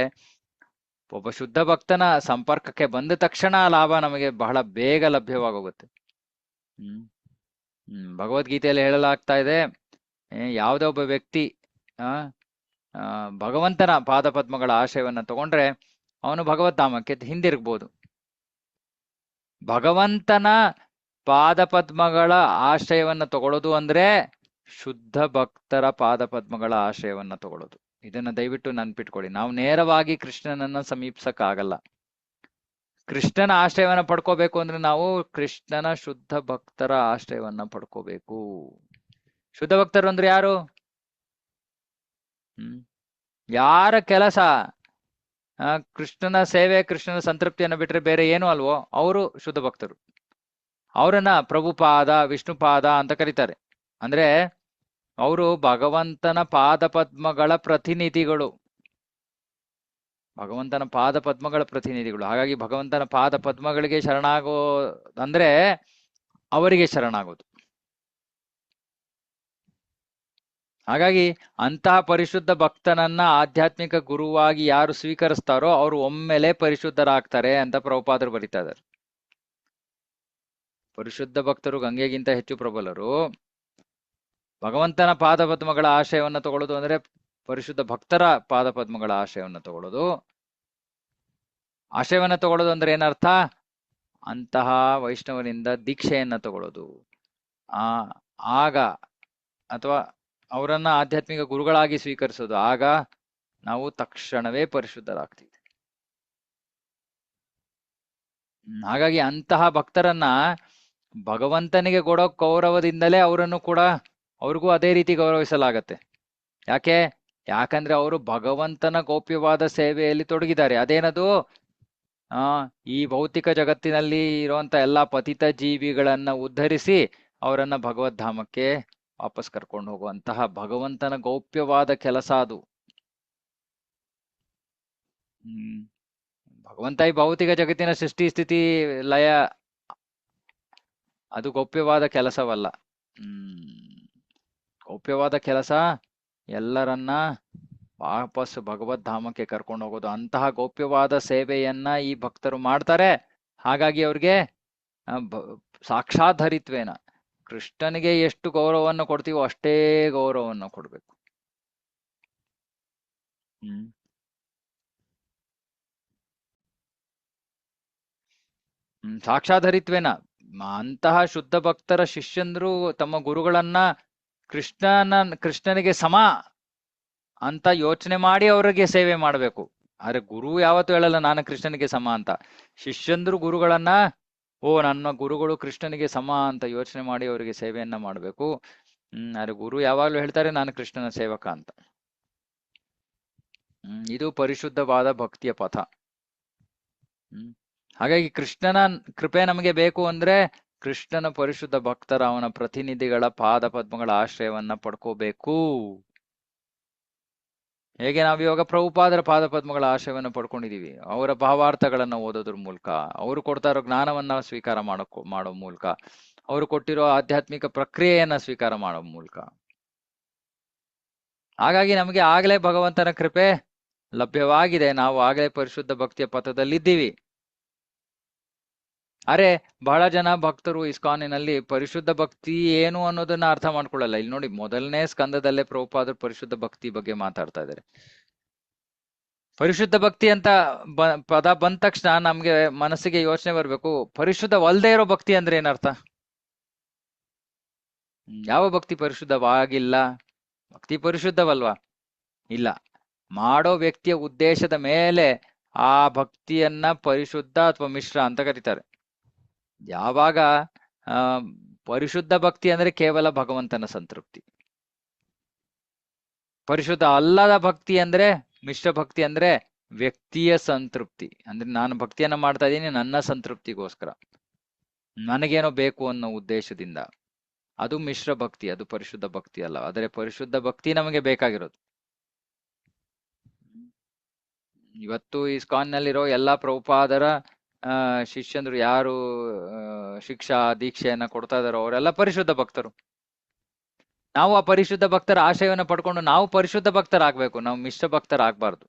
ಒಬ್ಬ ಶುದ್ಧ ಭಕ್ತನ ಸಂಪರ್ಕಕ್ಕೆ ಬಂದ ತಕ್ಷಣ ಲಾಭ ನಮಗೆ ಬಹಳ ಬೇಗ ಲಭ್ಯವಾಗೋಗುತ್ತೆ. ಭಗವದ್ಗೀತೆಯಲ್ಲಿ ಹೇಳಲಾಗ್ತಾ ಇದೆ, ಯಾವುದೇ ಒಬ್ಬ ವ್ಯಕ್ತಿ ಭಗವಂತನ ಪಾದಪದ್ಮಗಳ ಆಶಯವನ್ನ ತಗೊಂಡ್ರೆ ಅವನು ಭಗವದ್ಧಾಮಕ್ಕೆ ಹಿಂದಿರುಗ್ಬೋದು. ಭಗವಂತನ ಪಾದಪದ್ಮಗಳ ಆಶ್ರಯವನ್ನ ತಗೊಳ್ಳೋದು ಅಂದ್ರೆ ಶುದ್ಧ ಭಕ್ತರ ಪಾದಪದ್ಮಗಳ ಆಶ್ರಯವನ್ನ ತಗೊಳ್ಳೋದು. ಇದನ್ನ ದಯವಿಟ್ಟು ನೆನ್ಪಿಟ್ಕೊಳ್ಳಿ. ನಾವು ನೇರವಾಗಿ ಕೃಷ್ಣನನ್ನ ಸಮೀಪಿಸಕ್ಕಾಗಲ್ಲ. ಕೃಷ್ಣನ ಆಶ್ರಯವನ್ನ ಪಡ್ಕೋಬೇಕು ಅಂದ್ರೆ ನಾವು ಕೃಷ್ಣನ ಶುದ್ಧ ಭಕ್ತರ ಆಶ್ರಯವನ್ನ ಪಡ್ಕೋಬೇಕು. ಶುದ್ಧ ಭಕ್ತರು ಅಂದ್ರೆ ಯಾರು? ಯಾರ ಕೆಲಸ ಕೃಷ್ಣನ ಸೇವೆ, ಕೃಷ್ಣನ ಸಂತೃಪ್ತಿಯನ್ನು ಬಿಟ್ರೆ ಬೇರೆ ಏನು ಅಲ್ವೋ ಅವರು ಶುದ್ಧ ಭಕ್ತರು. ಅವರನ್ನ ಪ್ರಭುಪಾದ, ವಿಷ್ಣುಪಾದ ಅಂತ ಕರೀತಾರೆ. ಅಂದ್ರೆ ಅವರು ಭಗವಂತನ ಪಾದಪದ್ಮಗಳ ಪ್ರತಿನಿಧಿಗಳು. ಭಗವಂತನ ಪಾದಪದ್ಮಗಳ ಪ್ರತಿನಿಧಿಗಳು. ಹಾಗಾಗಿ ಭಗವಂತನ ಪಾದಪದ್ಮಗಳಿಗೆ ಶರಣಾಗೋ ಅಂದ್ರೆ ಅವರಿಗೆ ಶರಣಾಗೋದು. ಹಾಗಾಗಿ ಅಂತಹ ಪರಿಶುದ್ಧ ಭಕ್ತನನ್ನ ಆಧ್ಯಾತ್ಮಿಕ ಗುರುವಾಗಿ ಯಾರು ಸ್ವೀಕರಿಸ್ತಾರೋ ಅವರು ಒಮ್ಮೆಲೆ ಪರಿಶುದ್ಧರಾಗ್ತಾರೆ ಅಂತ ಪ್ರಭುಪಾದರು ಬರೀತಾ ಇದ್ದಾರೆ. ಪರಿಶುದ್ಧ ಭಕ್ತರು ಗಂಗೆಗಿಂತ ಹೆಚ್ಚು ಪ್ರಬಲರು. ಭಗವಂತನ ಪಾದಪದ್ಮಗಳ ಆಶಯವನ್ನ ತಗೊಳ್ಳೋದು ಅಂದ್ರೆ ಪರಿಶುದ್ಧ ಭಕ್ತರ ಪಾದಪದ್ಮಗಳ ಆಶಯವನ್ನ ತಗೊಳ್ಳೋದು. ಆಶಯವನ್ನ ತಗೊಳ್ಳೋದು ಅಂದ್ರೆ ಏನರ್ಥ? ಅಂತಹ ವೈಷ್ಣವನಿಂದ ದೀಕ್ಷೆಯನ್ನ ತಗೊಳ್ಳೋದು. ಆಗ ಅಥವಾ ಅವರನ್ನ ಆಧ್ಯಾತ್ಮಿಕ ಗುರುಗಳಾಗಿ ಸ್ವೀಕರಿಸೋದು. ಆಗ ನಾವು ತಕ್ಷಣವೇ ಪರಿಶುದ್ಧರಾಗ್ತೀವಿ. ಹಾಗಾಗಿ ಅಂತಹ ಭಕ್ತರನ್ನ ಭಗವಂತನಿಗೆ ಕೊಡೋ ಗೌರವದಿಂದಲೇ ಅವರನ್ನು ಕೂಡ ಅವ್ರಿಗೂ ಅದೇ ರೀತಿ ಗೌರವಿಸಲಾಗತ್ತೆ. ಯಾಕಂದ್ರೆ ಅವರು ಭಗವಂತನ ಗೌಪ್ಯವಾದ ಸೇವೆಯಲ್ಲಿ ತೊಡಗಿದ್ದಾರೆ. ಅದೇನದು? ಈ ಭೌತಿಕ ಜಗತ್ತಿನಲ್ಲಿ ಇರುವಂತ ಎಲ್ಲಾ ಪತಿತ ಜೀವಿಗಳನ್ನ ಉದ್ಧರಿಸಿ ಅವರನ್ನ ಭಗವದ್ಧಾಮಕ್ಕೆ ವಾಪಸ್ ಕರ್ಕೊಂಡು ಹೋಗುವಂತಹ ಭಗವಂತನ ಗೌಪ್ಯವಾದ ಕೆಲಸ ಅದು. ಭಗವಂತ ಈ ಭೌತಿಕ ಜಗತ್ತಿನ ಸೃಷ್ಟಿ ಸ್ಥಿತಿ ಲಯ ಅದು ಗೌಪ್ಯವಾದ ಕೆಲಸವಲ್ಲ. ಗೌಪ್ಯವಾದ ಕೆಲಸ ಎಲ್ಲರನ್ನ ವಾಪಸ್ ಭಗವದ್ಧಾಮಕ್ಕೆ ಕರ್ಕೊಂಡು ಹೋಗೋದು. ಅಂತಹ ಗೌಪ್ಯವಾದ ಸೇವೆಯನ್ನ ಈ ಭಕ್ತರು ಮಾಡ್ತಾರೆ. ಹಾಗಾಗಿ ಅವ್ರಿಗೆ ಸಾಕ್ಷಾಧರಿತ್ವೇನ ಕೃಷ್ಣನಿಗೆ ಎಷ್ಟು ಗೌರವವನ್ನು ಕೊಡ್ತೀವೋ ಅಷ್ಟೇ ಗೌರವವನ್ನು ಕೊಡ್ಬೇಕು. ಸಾಕ್ಷಾಧರಿತ್ವೇನ ಅಂತಹ ಶುದ್ಧ ಭಕ್ತರ ಶಿಷ್ಯಂದ್ರು ತಮ್ಮ ಗುರುಗಳನ್ನ ಕೃಷ್ಣನಿಗೆ ಸಮ ಅಂತ ಯೋಚನೆ ಮಾಡಿ ಅವರಿಗೆ ಸೇವೆ ಮಾಡಬೇಕು. ಆದ್ರೆ ಗುರು ಯಾವತ್ತೂ ಹೇಳಲ್ಲ ನಾನು ಕೃಷ್ಣನಿಗೆ ಸಮ ಅಂತ. ಶಿಷ್ಯಂದ್ರು ಗುರುಗಳನ್ನ ನನ್ನ ಗುರುಗಳು ಕೃಷ್ಣನಿಗೆ ಸಮ ಅಂತ ಯೋಚನೆ ಮಾಡಿ ಅವರಿಗೆ ಸೇವೆಯನ್ನ ಮಾಡಬೇಕು. ಆದ್ರೆ ಗುರು ಯಾವಾಗ್ಲೂ ಹೇಳ್ತಾರೆ ನಾನು ಕೃಷ್ಣನ ಸೇವಕ ಅಂತ. ಇದು ಪರಿಶುದ್ಧವಾದ ಭಕ್ತಿಯ ಪಥ. ಹಾಗಾಗಿ ಕೃಷ್ಣನ ಕೃಪೆ ನಮಗೆ ಬೇಕು ಅಂದ್ರೆ ಕೃಷ್ಣನ ಪರಿಶುದ್ಧ ಭಕ್ತರ ಅವನ ಪ್ರತಿನಿಧಿಗಳ ಪಾದ ಪದ್ಮಗಳ ಆಶ್ರಯವನ್ನ ಪಡ್ಕೋಬೇಕು. ಹೇಗೆ ನಾವು ಇವಾಗ ಪ್ರಭುಪಾದರ ಪಾದ ಪದ್ಮಗಳ ಆಶ್ರಯವನ್ನ ಪಡ್ಕೊಂಡಿದೀವಿ. ಅವರ ಭಾವಾರ್ಥಗಳನ್ನ ಓದೋದ್ರ ಮೂಲಕ, ಅವರು ಕೊಡ್ತಾ ಇರೋ ಜ್ಞಾನವನ್ನ ಸ್ವೀಕಾರ ಮಾಡೋ ಮೂಲಕ, ಅವರು ಕೊಟ್ಟಿರೋ ಆಧ್ಯಾತ್ಮಿಕ ಪ್ರಕ್ರಿಯೆಯನ್ನ ಸ್ವೀಕಾರ ಮಾಡೋ ಮೂಲಕ. ಹಾಗಾಗಿ ನಮಗೆ ಆಗ್ಲೇ ಭಗವಂತನ ಕೃಪೆ ಲಭ್ಯವಾಗಿದೆ. ನಾವು ಆಗ್ಲೇ ಪರಿಶುದ್ಧ ಭಕ್ತಿಯ ಪಥದಲ್ಲಿದ್ದೀವಿ. ಅರೆ ಬಹಳ ಜನ ಭಕ್ತರು ಇಸ್ಕಾನಿನಲ್ಲಿ ಪರಿಶುದ್ಧ ಭಕ್ತಿ ಏನು ಅನ್ನೋದನ್ನ ಅರ್ಥ ಮಾಡ್ಕೊಳ್ಳಲ್ಲ. ಇಲ್ಲಿ ನೋಡಿ, ಮೊದಲನೇ ಸ್ಕಂದದಲ್ಲೇ ಪ್ರಭುಪಾದರು ಪರಿಶುದ್ಧ ಭಕ್ತಿ ಬಗ್ಗೆ ಮಾತಾಡ್ತಾ ಇದ್ದಾರೆ. ಪರಿಶುದ್ಧ ಭಕ್ತಿ ಅಂತ ಪದ ಬಂದ ತಕ್ಷಣ ನಮ್ಗೆ ಮನಸ್ಸಿಗೆ ಯೋಚನೆ ಬರ್ಬೇಕು, ಪರಿಶುದ್ಧವಲ್ಲದೆ ಇರೋ ಭಕ್ತಿ ಅಂದ್ರೆ ಏನರ್ಥ? ಯಾವ ಭಕ್ತಿ ಪರಿಶುದ್ಧವಾಗಿಲ್ಲ? ಭಕ್ತಿ ಪರಿಶುದ್ಧವಲ್ವಾ? ಇಲ್ಲ. ಮಾಡೋ ವ್ಯಕ್ತಿಯ ಉದ್ದೇಶದ ಮೇಲೆ ಆ ಭಕ್ತಿಯನ್ನ ಪರಿಶುದ್ಧ ಅಥವಾ ಮಿಶ್ರ ಅಂತ ಕರೀತಾರೆ. ಯಾವಾಗ ಆ ಪರಿಶುದ್ಧ ಭಕ್ತಿ ಅಂದ್ರೆ ಕೇವಲ ಭಗವಂತನ ಸಂತೃಪ್ತಿ. ಪರಿಶುದ್ಧ ಅಲ್ಲದ ಭಕ್ತಿ ಅಂದ್ರೆ, ಮಿಶ್ರ ಭಕ್ತಿ ಅಂದ್ರೆ ವ್ಯಕ್ತಿಯ ಸಂತೃಪ್ತಿ. ಅಂದ್ರೆ ನಾನು ಭಕ್ತಿಯನ್ನ ಮಾಡ್ತಾ ಇದ್ದೀನಿ ನನ್ನ ಸಂತೃಪ್ತಿಗೋಸ್ಕರ, ನನಗೇನೋ ಬೇಕು ಅನ್ನೋ ಉದ್ದೇಶದಿಂದ. ಅದು ಮಿಶ್ರ ಭಕ್ತಿ, ಅದು ಪರಿಶುದ್ಧ ಭಕ್ತಿ ಅಲ್ಲ. ಆದರೆ ಪರಿಶುದ್ಧ ಭಕ್ತಿ ನಮಗೆ ಬೇಕಾಗಿರೋದು. ಇವತ್ತು ಇಸ್ಕಾನ್ ನಲ್ಲಿರೋ ಎಲ್ಲಾ ಪ್ರಭುಪಾದರ ಶಿಷ್ಯಂದ್ರು ಯಾರು ಶಿಕ್ಷಾ ದೀಕ್ಷೆಯನ್ನ ಕೊಡ್ತಾ ಇದಾರೋ ಅವರೆಲ್ಲ ಪರಿಶುದ್ಧ ಭಕ್ತರು. ನಾವು ಆ ಪರಿಶುದ್ಧ ಭಕ್ತರ ಆಶಯವನ್ನ ಪಡ್ಕೊಂಡು ನಾವು ಪರಿಶುದ್ಧ ಭಕ್ತರಾಗ್ಬೇಕು, ನಾವು ಮಿಶ್ರ ಭಕ್ತರಾಗಬಾರ್ದು.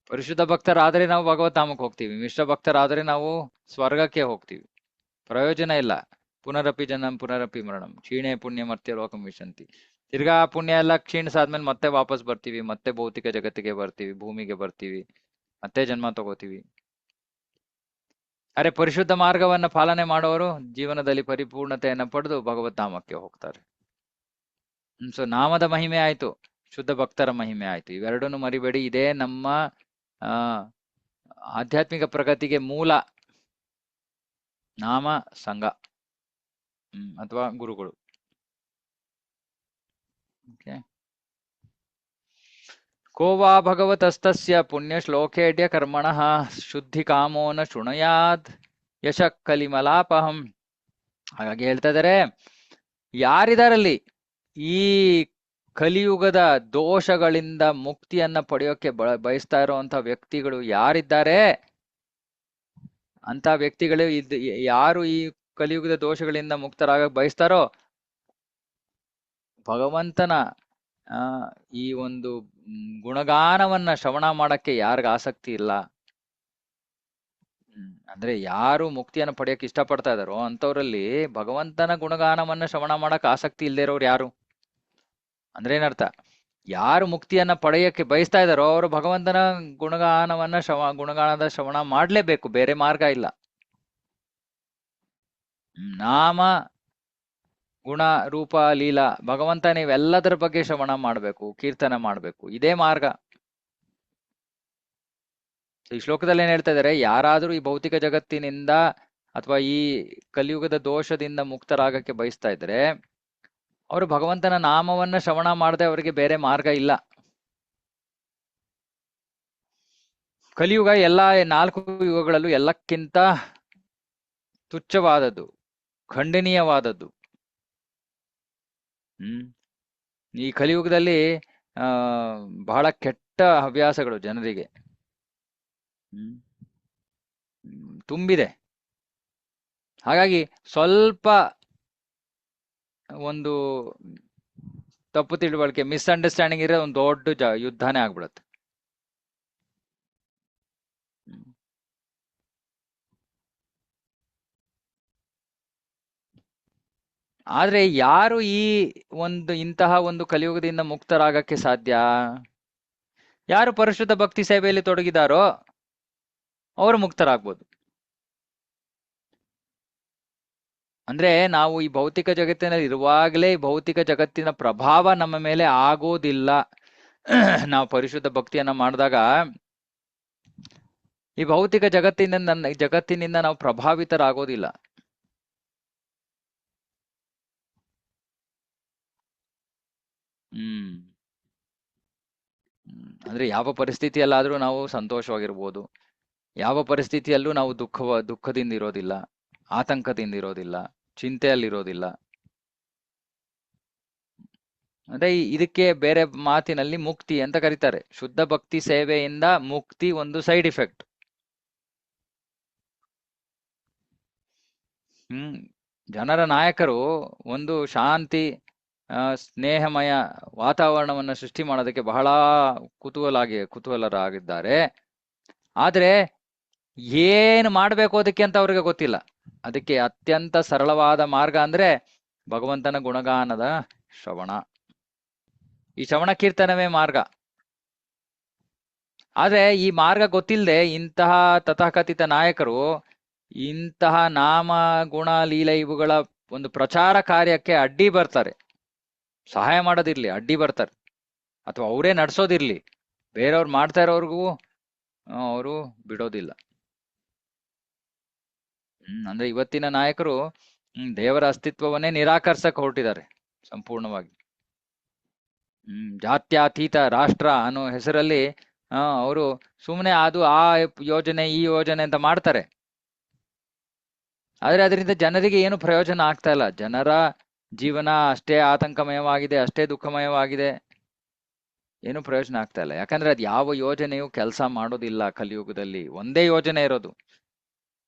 ಪರಿಶುದ್ಧ ಭಕ್ತರಾದ್ರೆ ನಾವು ಭಗವತ್ಧಾಮಕ್ಕೆ ಹೋಗ್ತೀವಿ, ಮಿಶ್ರ ಭಕ್ತರಾದ್ರೆ ನಾವು ಸ್ವರ್ಗಕ್ಕೆ ಹೋಗ್ತೀವಿ. ಪ್ರಯೋಜನ ಇಲ್ಲ. ಪುನರಪಿ ಜನಂ ಪುನರಪಿ ಮರಣಂ ಕ್ಷೀಣೆ ಪುಣ್ಯ ಮರ್ತ್ಯ ಲೋಕಂ ವಿಶಂತಿ. ತಿರ್ಗಾ ಪುಣ್ಯ ಎಲ್ಲ ಕ್ಷೀಣಿಸಾದ್ಮೇಲೆ ಮತ್ತೆ ವಾಪಸ್ ಬರ್ತೀವಿ, ಮತ್ತೆ ಭೌತಿಕ ಜಗತ್ತಿಗೆ ಬರ್ತೀವಿ, ಭೂಮಿಗೆ ಬರ್ತೀವಿ, ಮತ್ತೆ ಜನ್ಮ ತಗೋತೀವಿ. ಅರೆ ಪರಿಶುದ್ಧ ಮಾರ್ಗವನ್ನ ಪಾಲನೆ ಮಾಡೋರು ಜೀವನದಲ್ಲಿ ಪರಿಪೂರ್ಣತೆಯನ್ನ ಪಡೆದು ಭಗವತ್ಧಾಮಕ್ಕೆ ಹೋಗ್ತಾರೆ. ಸೊ ನಾಮದ ಮಹಿಮೆ ಆಯ್ತು, ಶುದ್ಧ ಭಕ್ತರ ಮಹಿಮೆ ಆಯ್ತು. ಇವೆರಡನ್ನು ಮರಿಬೇಡಿ. ಇದೇ ನಮ್ಮ ಆ ಆಧ್ಯಾತ್ಮಿಕ ಪ್ರಗತಿಗೆ ಮೂಲ. ನಾಮ, ಸಂಘ ಅಥವಾ ಗುರುಗಳು. ಕೋ ವಾ ಭಗವತಸ್ತಸ್ಯ ಪುಣ್ಯ ಶ್ಲೋಕೇಡ್ಯ ಕರ್ಮಣಃ ಶುದ್ಧಿ ಕಾಮೋ ನ ಶೃಣುಯಾದ್ ಯಶ ಕಲಿಮಲಾಪಹಂ. ಹಾಗಾಗಿ ಹೇಳ್ತಾ ಇದಾರೆ, ಯಾರಿದಾರಲ್ಲಿ ಈ ಕಲಿಯುಗದ ದೋಷಗಳಿಂದ ಮುಕ್ತಿಯನ್ನ ಪಡೆಯೋಕೆ ಬಯಸ್ತಾ ಇರುವಂತ ವ್ಯಕ್ತಿಗಳು ಯಾರಿದ್ದಾರೆ, ಅಂತ ವ್ಯಕ್ತಿಗಳು ಯಾರು ಈ ಕಲಿಯುಗದ ದೋಷಗಳಿಂದ ಮುಕ್ತರಾಗ ಬಯಸ್ತಾರೋ, ಭಗವಂತನ ಈ ಒಂದು ಗುಣಗಾನವನ್ನ ಶ್ರವಣ ಮಾಡಕ್ಕೆ ಯಾರಿಗ ಆಸಕ್ತಿ ಇಲ್ಲ, ಅಂದ್ರೆ ಯಾರು ಮುಕ್ತಿಯನ್ನು ಪಡೆಯಕ್ಕೆ ಇಷ್ಟಪಡ್ತಾ ಇದಾರೋ ಅಂತವ್ರಲ್ಲಿ ಭಗವಂತನ ಗುಣಗಾನವನ್ನ ಶ್ರವಣ ಮಾಡಕ್ ಆಸಕ್ತಿ ಇಲ್ಲದೆ ಇರೋರು ಯಾರು? ಅಂದ್ರೆ ಏನರ್ಥ? ಯಾರು ಮುಕ್ತಿಯನ್ನ ಪಡೆಯಕ್ಕೆ ಬಯಸ್ತಾ ಇದಾರೋ ಅವರು ಭಗವಂತನ ಗುಣಗಾನವನ್ನ ಗುಣಗಾನದ ಶ್ರವಣ ಮಾಡ್ಲೇಬೇಕು, ಬೇರೆ ಮಾರ್ಗ ಇಲ್ಲ. ನಾಮ, ಗುಣ, ರೂಪ, ಲೀಲಾ, ಭಗವಂತ ನೀವೆಲ್ಲದರ ಬಗ್ಗೆ ಶ್ರವಣ ಮಾಡ್ಬೇಕು, ಕೀರ್ತನೆ ಮಾಡ್ಬೇಕು, ಇದೇ ಮಾರ್ಗ. ಈ ಶ್ಲೋಕದಲ್ಲಿ ಏನ್ ಹೇಳ್ತಾ ಇದಾರೆ, ಯಾರಾದ್ರೂ ಈ ಭೌತಿಕ ಜಗತ್ತಿನಿಂದ ಅಥವಾ ಈ ಕಲಿಯುಗದ ದೋಷದಿಂದ ಮುಕ್ತರಾಗಕ್ಕೆ ಬಯಸ್ತಾ ಇದ್ರೆ ಅವರು ಭಗವಂತನ ನಾಮವನ್ನ ಶ್ರವಣ ಮಾಡದೆ ಅವರಿಗೆ ಬೇರೆ ಮಾರ್ಗ ಇಲ್ಲ. ಕಲಿಯುಗ ಎಲ್ಲಾ 4 ಯುಗಗಳಲ್ಲೂ ಎಲ್ಲಕ್ಕಿಂತ ತುಚ್ಛವಾದದ್ದು, ಖಂಡನೀಯವಾದದ್ದು. ಈ ಕಲಿಯುಗದಲ್ಲಿ ಬಹಳ ಕೆಟ್ಟ ಹವ್ಯಾಸಗಳು ಜನರಿಗೆ ತುಂಬಿದೆ. ಹಾಗಾಗಿ ಸ್ವಲ್ಪ ಒಂದು ತಪ್ಪು ತಿಳುವಳಿಕೆ, ಮಿಸ್ಅಂಡರ್ಸ್ಟ್ಯಾಂಡಿಂಗ್ ಇರೋ ಒಂದು ದೊಡ್ಡ ಯುದ್ಧನೇ ಆಗ್ಬಿಡುತ್ತೆ. ಆದ್ರೆ ಯಾರು ಈ ಇಂತಹ ಒಂದು ಕಲಿಯುಗದಿಂದ ಮುಕ್ತರಾಗಕ್ಕೆ ಸಾಧ್ಯ? ಯಾರು ಪರಿಶುದ್ಧ ಭಕ್ತಿ ಸೇವೆಯಲ್ಲಿ ತೊಡಗಿದಾರೋ ಅವರು ಮುಕ್ತರಾಗ್ಬೋದು. ಅಂದ್ರೆ ನಾವು ಈ ಭೌತಿಕ ಜಗತ್ತಿನಲ್ಲಿ ಇರುವಾಗಲೇ ಭೌತಿಕ ಜಗತ್ತಿನ ಪ್ರಭಾವ ನಮ್ಮ ಮೇಲೆ ಆಗೋದಿಲ್ಲ. ನಾವು ಪರಿಶುದ್ಧ ಭಕ್ತಿಯನ್ನ ಮಾಡಿದಾಗ ಈ ಭೌತಿಕ ಜಗತ್ತಿನಿಂದ ನಾವು ಪ್ರಭಾವಿತರಾಗೋದಿಲ್ಲ. ಅಂದ್ರೆ ಯಾವ ಪರಿಸ್ಥಿತಿಯಲ್ಲಾದ್ರೂ ನಾವು ಸಂತೋಷವಾಗಿರ್ಬೋದು, ಯಾವ ಪರಿಸ್ಥಿತಿಯಲ್ಲೂ ನಾವು ದುಃಖದಿಂದ ಇರೋದಿಲ್ಲ, ಆತಂಕದಿಂದ ಇರೋದಿಲ್ಲ, ಚಿಂತೆಯಲ್ಲಿರೋದಿಲ್ಲ. ಅಂದ್ರೆ ಇದಕ್ಕೆ ಬೇರೆ ಮಾತಿನಲ್ಲಿ ಮುಕ್ತಿ ಅಂತ ಕರೀತಾರೆ. ಶುದ್ಧ ಭಕ್ತಿ ಸೇವೆಯಿಂದ ಮುಕ್ತಿ ಒಂದು ಸೈಡ್ ಇಫೆಕ್ಟ್. ಜನರ ನಾಯಕರು ಒಂದು ಶಾಂತಿ ಸ್ನೇಹಮಯ ವಾತಾವರಣವನ್ನು ಸೃಷ್ಟಿ ಮಾಡೋದಕ್ಕೆ ಬಹಳ ಕುತೂಹಲರಾಗಿದ್ದಾರೆ. ಆದ್ರೆ ಏನು ಮಾಡ್ಬೇಕು ಅದಕ್ಕೆ ಅಂತ ಅವ್ರಿಗೆ ಗೊತ್ತಿಲ್ಲ. ಅದಕ್ಕೆ ಅತ್ಯಂತ ಸರಳವಾದ ಮಾರ್ಗ ಅಂದ್ರೆ ಭಗವಂತನ ಗುಣಗಾನದ ಶ್ರವಣ. ಈ ಶ್ರವಣ ಕೀರ್ತನವೇ ಮಾರ್ಗ. ಆದ್ರೆ ಈ ಮಾರ್ಗ ಗೊತ್ತಿಲ್ಲದೆ ಇಂತಹ ತಥಾಕಥಿತ ನಾಯಕರು ಇಂತಹ ನಾಮ ಗುಣ ಲೀಲೆ ಇವುಗಳ ಒಂದು ಪ್ರಚಾರ ಕಾರ್ಯಕ್ಕೆ ಅಡ್ಡಿ ಬರ್ತಾರೆ. ಸಹಾಯ ಮಾಡೋದಿರ್ಲಿ, ಅಡ್ಡಿ ಬರ್ತಾರೆ. ಅಥವಾ ಅವರೇ ನಡ್ಸೋದಿರ್ಲಿ, ಬೇರೆಯವ್ರು ಮಾಡ್ತಾ ಇರೋರ್ಗೂ ಅವರು ಬಿಡೋದಿಲ್ಲ. ಅಂದ್ರೆ ಇವತ್ತಿನ ನಾಯಕರು ದೇವರ ಅಸ್ತಿತ್ವವನ್ನೇ ನಿರಾಕರಿಸಕ್ ಹೊರಟಿದ್ದಾರೆ ಸಂಪೂರ್ಣವಾಗಿ. ಜಾತ್ಯತೀತ ರಾಷ್ಟ್ರ ಅನ್ನೋ ಹೆಸರಲ್ಲಿ ಅವರು ಸುಮ್ಮನೆ ಅದು ಆ ಯೋಜನೆ ಈ ಯೋಜನೆ ಅಂತ ಮಾಡ್ತಾರೆ. ಆದ್ರೆ ಅದರಿಂದ ಜನರಿಗೆ ಏನು ಪ್ರಯೋಜನ ಆಗ್ತಾ ಇಲ್ಲ. ಜನರ ಜೀವನ ಅಷ್ಟೇ ಆತಂಕಮಯವಾಗಿದೆ, ಅಷ್ಟೇ ದುಃಖಮಯವಾಗಿದೆ. ಏನು ಪ್ರಯೋಜನ ಆಗ್ತಾ ಇಲ್ಲ. ಯಾಕಂದ್ರೆ ಅದು ಯಾವ ಯೋಜನೆಯೂ ಕೆಲಸ ಮಾಡೋದಿಲ್ಲ. ಕಲಿಯುಗದಲ್ಲಿ ಒಂದೇ ಯೋಜನೆ ಇರೋದು,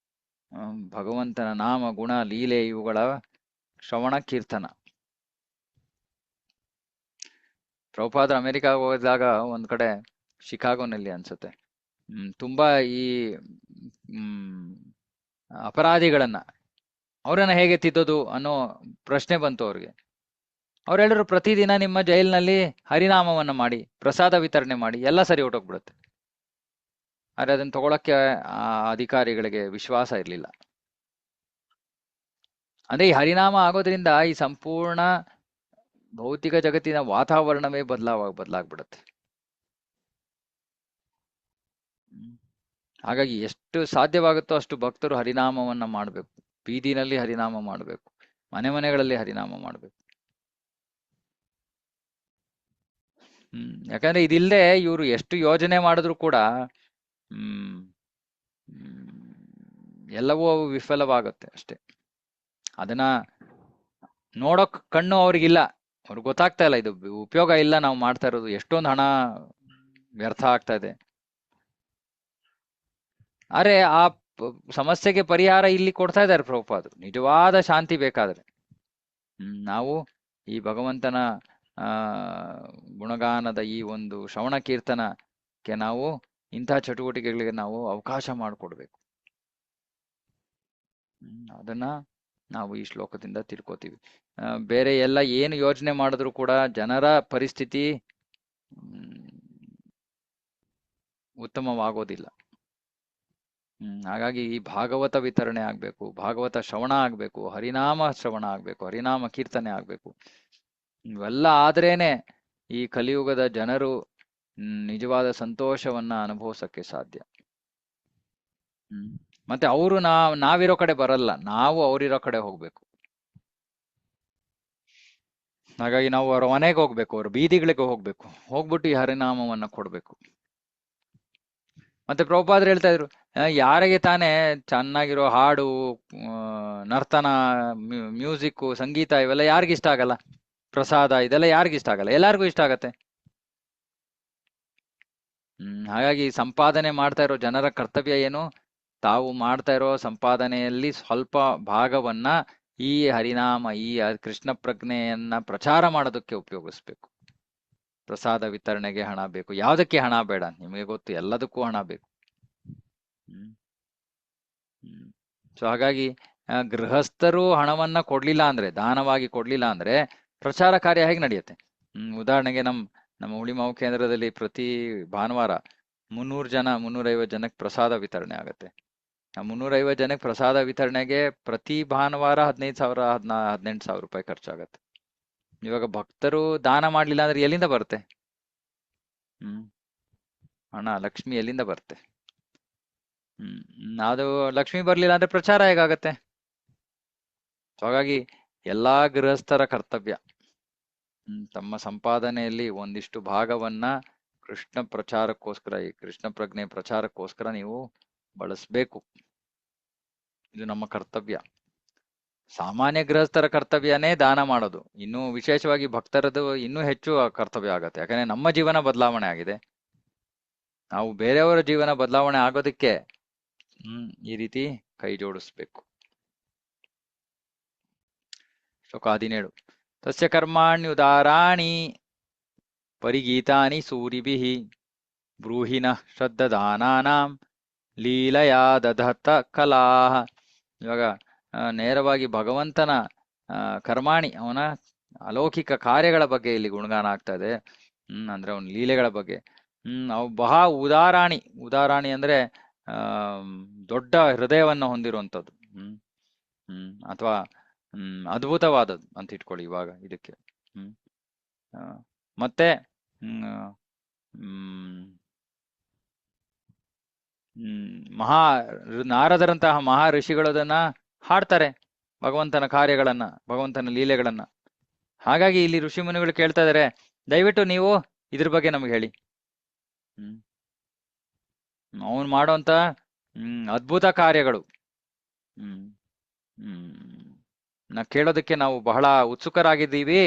ಭಗವಂತನ ನಾಮ ಗುಣ ಲೀಲೆ ಇವುಗಳ ಶ್ರವಣ ಕೀರ್ತನ. ಪ್ರಭುಪಾದರು ಅಮೆರಿಕಾಗ ಹೋದಾಗ ಒಂದ್ ಕಡೆ ಶಿಕಾಗೋನಲ್ಲಿ ಅನ್ಸುತ್ತೆ, ತುಂಬಾ ಈ ಅಪರಾಧಿಗಳನ್ನ ಅವರನ್ನ ಹೇಗೆ ತಿದ್ದೋದು ಅನ್ನೋ ಪ್ರಶ್ನೆ ಬಂತು ಅವ್ರಿಗೆ. ಅವ್ರು ಹೇಳಿದ್ರು, ಪ್ರತಿದಿನ ನಿಮ್ಮ ಜೈಲಿನಲ್ಲಿ ಹರಿನಾಮವನ್ನ ಮಾಡಿ, ಪ್ರಸಾದ ವಿತರಣೆ ಮಾಡಿ, ಎಲ್ಲ ಸರಿ ಹೊಟ್ಟೋಗ್ಬಿಡುತ್ತೆ. ಆದ್ರೆ ಅದನ್ನ ತಗೊಳಕ್ಕೆ ಆ ಅಧಿಕಾರಿಗಳಿಗೆ ವಿಶ್ವಾಸ ಇರ್ಲಿಲ್ಲ. ಅಂದ್ರೆ ಈ ಹರಿನಾಮ ಆಗೋದ್ರಿಂದ ಈ ಸಂಪೂರ್ಣ ಭೌತಿಕ ಜಗತ್ತಿನ ವಾತಾವರಣವೇ ಬದಲಾಗ್ಬಿಡುತ್ತೆ. ಹಾಗಾಗಿ ಎಷ್ಟು ಸಾಧ್ಯವಾಗುತ್ತೋ ಅಷ್ಟು ಭಕ್ತರು ಹರಿನಾಮವನ್ನ ಮಾಡಬೇಕು. ಬೀದಿನಲ್ಲಿ ಹರಿನಾಮ ಮಾಡಬೇಕು, ಮನೆ ಮನೆಗಳಲ್ಲಿ ಹರಿನಾಮ ಮಾಡಬೇಕು. ಯಾಕಂದ್ರೆ ಇದಿಲ್ಲದೆ ಇವರು ಎಷ್ಟು ಯೋಜನೆ ಮಾಡಿದ್ರು ಕೂಡ ಎಲ್ಲವೂ ಅವು ವಿಫಲವಾಗುತ್ತೆ ಅಷ್ಟೆ. ಅದನ್ನ ನೋಡೋಕ್ ಕಣ್ಣು ಅವ್ರಿಗಿಲ್ಲ, ಅವ್ರಿಗೆ ಗೊತ್ತಾಗ್ತಾ ಇಲ್ಲ ಇದು ಉಪಯೋಗ ಇಲ್ಲ ನಾವು ಮಾಡ್ತಾ ಇರೋದು, ಎಷ್ಟೊಂದು ಹಣ ವ್ಯರ್ಥ ಆಗ್ತಾ ಇದೆ. ಆದ್ರೆ ಆ ಸಮಸ್ಯೆಗೆ ಪರಿಹಾರ ಇಲ್ಲಿ ಕೊಡ್ತಾ ಇದ್ದಾರೆ ಪ್ರಭುಪಾದರು. ನಿಜವಾದ ಶಾಂತಿ ಬೇಕಾದ್ರೆ ನಾವು ಈ ಭಗವಂತನ ಗುಣಗಾನದ ಈ ಒಂದು ಶ್ರವಣ ಕೀರ್ತನಕ್ಕೆ ನಾವು ಇಂತಹ ಚಟುವಟಿಕೆಗಳಿಗೆ ನಾವು ಅವಕಾಶ ಮಾಡಿಕೊಡ್ಬೇಕು. ಅದನ್ನ ನಾವು ಈ ಶ್ಲೋಕದಿಂದ ತಿಳ್ಕೊತೀವಿ. ಬೇರೆ ಎಲ್ಲ ಏನು ಯೋಚನೆ ಮಾಡಿದ್ರು ಕೂಡ ಜನರ ಪರಿಸ್ಥಿತಿ ಉತ್ತಮವಾಗೋದಿಲ್ಲ. ಹಾಗಾಗಿ ಈ ಭಾಗವತ ವಿತರಣೆ ಆಗ್ಬೇಕು, ಭಾಗವತ ಶ್ರವಣ ಆಗ್ಬೇಕು, ಹರಿನಾಮ ಶ್ರವಣ ಆಗ್ಬೇಕು, ಹರಿನಾಮ ಕೀರ್ತನೆ ಆಗ್ಬೇಕು. ಇವೆಲ್ಲ ಆದ್ರೇನೆ ಈ ಕಲಿಯುಗದ ಜನರು ನಿಜವಾದ ಸಂತೋಷವನ್ನ ಅನುಭವಿಸಕ್ಕೆ ಸಾಧ್ಯ. ಮತ್ತೆ ಅವರು ನಾವಿರೋ ಕಡೆ ಬರಲ್ಲ, ನಾವು ಅವರಿರೋ ಕಡೆ ಹೋಗ್ಬೇಕು. ಹಾಗಾಗಿ ನಾವು ಅವರ ಮನೆಗೆ ಹೋಗ್ಬೇಕು, ಅವ್ರ ಬೀದಿಗಳಿಗೆ ಹೋಗ್ಬೇಕು, ಹೋಗ್ಬಿಟ್ಟು ಈ ಹರಿನಾಮವನ್ನ ಕೊಡ್ಬೇಕು. ಮತ್ತೆ ಪ್ರಭುಪಾದರು ಹೇಳ್ತಾ ಇದ್ರು, ಯಾರಿಗೆ ತಾನೇ ಚೆನ್ನಾಗಿರೋ ಹಾಡು, ನರ್ತನ, ಮ್ಯೂಸಿಕ್, ಸಂಗೀತ ಇವೆಲ್ಲ ಯಾರಿಗಿಷ್ಟ ಆಗಲ್ಲ? ಪ್ರಸಾದ ಇದೆಲ್ಲ ಯಾರಿಗಿಷ್ಟ ಆಗಲ್ಲ? ಎಲ್ಲಾರ್ಗು ಇಷ್ಟ ಆಗತ್ತೆ. ಹಾಗಾಗಿ ಸಂಪಾದನೆ ಮಾಡ್ತಾ ಇರೋ ಜನರ ಕರ್ತವ್ಯ ಏನು? ತಾವು ಮಾಡ್ತಾ ಇರೋ ಸಂಪಾದನೆಯಲ್ಲಿ ಸ್ವಲ್ಪ ಭಾಗವನ್ನ ಈ ಹರಿನಾಮ, ಈ ಕೃಷ್ಣ ಪ್ರಜ್ಞೆಯನ್ನ ಪ್ರಚಾರ ಮಾಡೋದಕ್ಕೆ ಉಪಯೋಗಿಸ್ಬೇಕು. ಪ್ರಸಾದ ವಿತರಣೆಗೆ ಹಣ ಬೇಕು, ಯಾವುದಕ್ಕೆ ಹಣ ಬೇಡ? ನಿಮಗೆ ಗೊತ್ತು, ಎಲ್ಲದಕ್ಕೂ ಹಣ ಬೇಕು. ಸೊ ಹಾಗಾಗಿ ಗೃಹಸ್ಥರು ಹಣವನ್ನ ಕೊಡ್ಲಿಲ್ಲ ಅಂದ್ರೆ, ದಾನವಾಗಿ ಕೊಡ್ಲಿಲ್ಲ ಅಂದ್ರೆ ಪ್ರಚಾರ ಕಾರ್ಯ ಹೇಗೆ ನಡೆಯುತ್ತೆ? ಉದಾಹರಣೆಗೆ ನಮ್ಮ ಹುಳಿಮಾವು ಕೇಂದ್ರದಲ್ಲಿ ಪ್ರತಿ ಭಾನುವಾರ 350 ಜನಕ್ಕೆ ಪ್ರಸಾದ ವಿತರಣೆ ಆಗತ್ತೆ. 350 ಜನಕ್ಕೆ ಪ್ರಸಾದ ವಿತರಣೆಗೆ ಪ್ರತಿ ಭಾನುವಾರ 15,000 18,000 ರೂಪಾಯಿ ಖರ್ಚಾಗತ್ತೆ. ಇವಾಗ ಭಕ್ತರು ದಾನ ಮಾಡ್ಲಿಲ್ಲ ಅಂದ್ರೆ ಎಲ್ಲಿಂದ ಬರುತ್ತೆ ಹಣ? ಲಕ್ಷ್ಮಿ ಎಲ್ಲಿಂದ ಬರುತ್ತೆ? ಅದು ಲಕ್ಷ್ಮಿ ಬರ್ಲಿಲ್ಲ ಅಂದ್ರೆ ಪ್ರಚಾರ ಹೇಗಾಗತ್ತೆ? ಹಾಗಾಗಿ ಎಲ್ಲಾ ಗೃಹಸ್ಥರ ಕರ್ತವ್ಯ ತಮ್ಮ ಸಂಪಾದನೆಯಲ್ಲಿ ಒಂದಿಷ್ಟು ಭಾಗವನ್ನ ಕೃಷ್ಣ ಪ್ರಚಾರಕ್ಕೋಸ್ಕರ, ಈ ಕೃಷ್ಣ ಪ್ರಜ್ಞೆ ಪ್ರಚಾರಕ್ಕೋಸ್ಕರ ನೀವು ಬಳಸ್ಬೇಕು. ಇದು ನಮ್ಮ ಕರ್ತವ್ಯ. ಸಾಮಾನ್ಯ ಗೃಹಸ್ಥರ ಕರ್ತವ್ಯನೇ ದಾನ ಮಾಡೋದು. ಇನ್ನು ವಿಶೇಷವಾಗಿ ಭಕ್ತರದು ಇನ್ನೂ ಹೆಚ್ಚು ಕರ್ತವ್ಯ ಆಗತ್ತೆ. ಯಾಕಂದ್ರೆ ನಮ್ಮ ಜೀವನ ಬದಲಾವಣೆ ಆಗಿದೆ. ನಾವು ಬೇರೆಯವರ ಜೀವನ ಬದಲಾವಣೆ ಆಗೋದಕ್ಕೆ ಈ ರೀತಿ ಕೈ ಜೋಡಿಸ್ಬೇಕು. ಶ್ಲೋಕ 17. ತಸ್ಯ ಕರ್ಮಾಣ್ಯುದಾರಾಣಿ ಪರಿಗೀತಾನಿ ಸೂರಿಭಿಃ ಬ್ರೂಹಿನಃ ಶ್ರದ್ಧದಾನಾನಾಂ ಲೀಲಯಾ ದಧತ ಕಲಾಹ. ಇವಾಗ ನೇರವಾಗಿ ಭಗವಂತನ ಕರ್ಮಾಣಿ, ಅವನ ಅಲೌಕಿಕ ಕಾರ್ಯಗಳ ಬಗ್ಗೆ ಇಲ್ಲಿ ಗುಣಗಾನ ಆಗ್ತಾ ಇದೆ. ಅಂದ್ರೆ ಅವನ ಲೀಲೆಗಳ ಬಗ್ಗೆ. ಅವು ಬಹಳ ಉದಾರಾಣಿ ಅಂದ್ರೆ ಆ ದೊಡ್ಡ ಹೃದಯವನ್ನು ಹೊಂದಿರುವಂಥದ್ದು. ಅಥವಾ ಅದ್ಭುತವಾದದ್ದು ಅಂತ ಇಟ್ಕೊಳ್ಳಿ ಇವಾಗ ಇದಕ್ಕೆ. ಹ್ಮ್ ಆ, ಮತ್ತೆ ಹ್ಮ್ ಹ್ಮ್ ಹ್ಮ್, ಮಹಾ ನಾರದರಂತಹ ಮಹಾ ಋಷಿಗಳದನ್ನ ಹಾಡ್ತಾರೆ, ಭಗವಂತನ ಕಾರ್ಯಗಳನ್ನ, ಭಗವಂತನ ಲೀಲೆಗಳನ್ನ. ಹಾಗಾಗಿ ಇಲ್ಲಿ ಋಷಿ ಮುನಿಗಳು ಕೇಳ್ತಾ ಇದಾರೆ, ದಯವಿಟ್ಟು ನೀವು ಇದ್ರ ಬಗ್ಗೆ ನಮ್ಗೆ ಹೇಳಿ. ಹ್ಮ್ ಅವನು ಮಾಡೋಂತ ಅದ್ಭುತ ಕಾರ್ಯಗಳು. ಹ್ಮ್ ಹ್ಮ್ ಕೇಳೋದಕ್ಕೆ ನಾವು ಬಹಳ ಉತ್ಸುಕರಾಗಿದ್ದೀವಿ.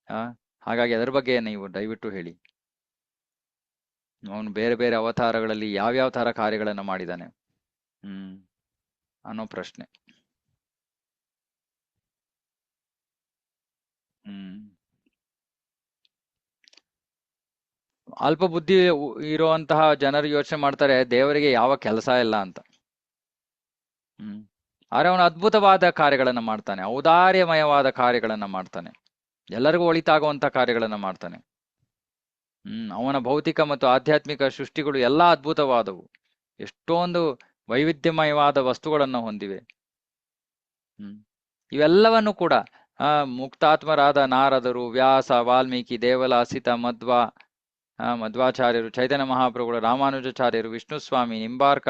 ಆ ಹಾಗಾಗಿ ಅದರ ಬಗ್ಗೆ ನೀವು ದಯವಿಟ್ಟು ಹೇಳಿ. ಅವನು ಬೇರೆ ಬೇರೆ ಅವತಾರಗಳಲ್ಲಿ ಯಾವ್ಯಾವ ತರ ಕಾರ್ಯಗಳನ್ನ ಮಾಡಿದ್ದಾನೆ ಹ್ಮ್ ಅನ್ನೋ ಪ್ರಶ್ನೆ. ಹ್ಮ್ ಅಲ್ಪ ಬುದ್ಧಿ ಇರುವಂತಹ ಜನರು ಯೋಚನೆ ಮಾಡ್ತಾರೆ, ದೇವರಿಗೆ ಯಾವ ಕೆಲಸ ಇಲ್ಲ ಅಂತ. ಹ್ಮ್ ಆದ್ರೆ ಅವನು ಅದ್ಭುತವಾದ ಕಾರ್ಯಗಳನ್ನ ಮಾಡ್ತಾನೆ, ಔದಾರ್ಯಮಯವಾದ ಕಾರ್ಯಗಳನ್ನ ಮಾಡ್ತಾನೆ, ಎಲ್ಲರಿಗೂ ಒಳಿತಾಗುವಂತ ಕಾರ್ಯಗಳನ್ನ ಮಾಡ್ತಾನೆ. ಅವನ ಭೌತಿಕ ಮತ್ತು ಆಧ್ಯಾತ್ಮಿಕ ಸೃಷ್ಟಿಗಳು ಎಲ್ಲಾ ಅದ್ಭುತವಾದವು, ಎಷ್ಟೊಂದು ವೈವಿಧ್ಯಮಯವಾದ ವಸ್ತುಗಳನ್ನು ಹೊಂದಿವೆ. ಇವೆಲ್ಲವನ್ನು ಕೂಡ ಮುಕ್ತಾತ್ಮರಾದ ನಾರದರು, ವ್ಯಾಸ, ವಾಲ್ಮೀಕಿ, ದೇವಲಾಸಿತ, ಮಧ್ವಾಚಾರ್ಯರು, ಚೈತನ್ಯ ಮಹಾಪ್ರಭುಗಳು, ರಾಮಾನುಜಾಚಾರ್ಯರು, ವಿಷ್ಣು ಸ್ವಾಮಿ, ನಿಂಬಾರ್ಕ,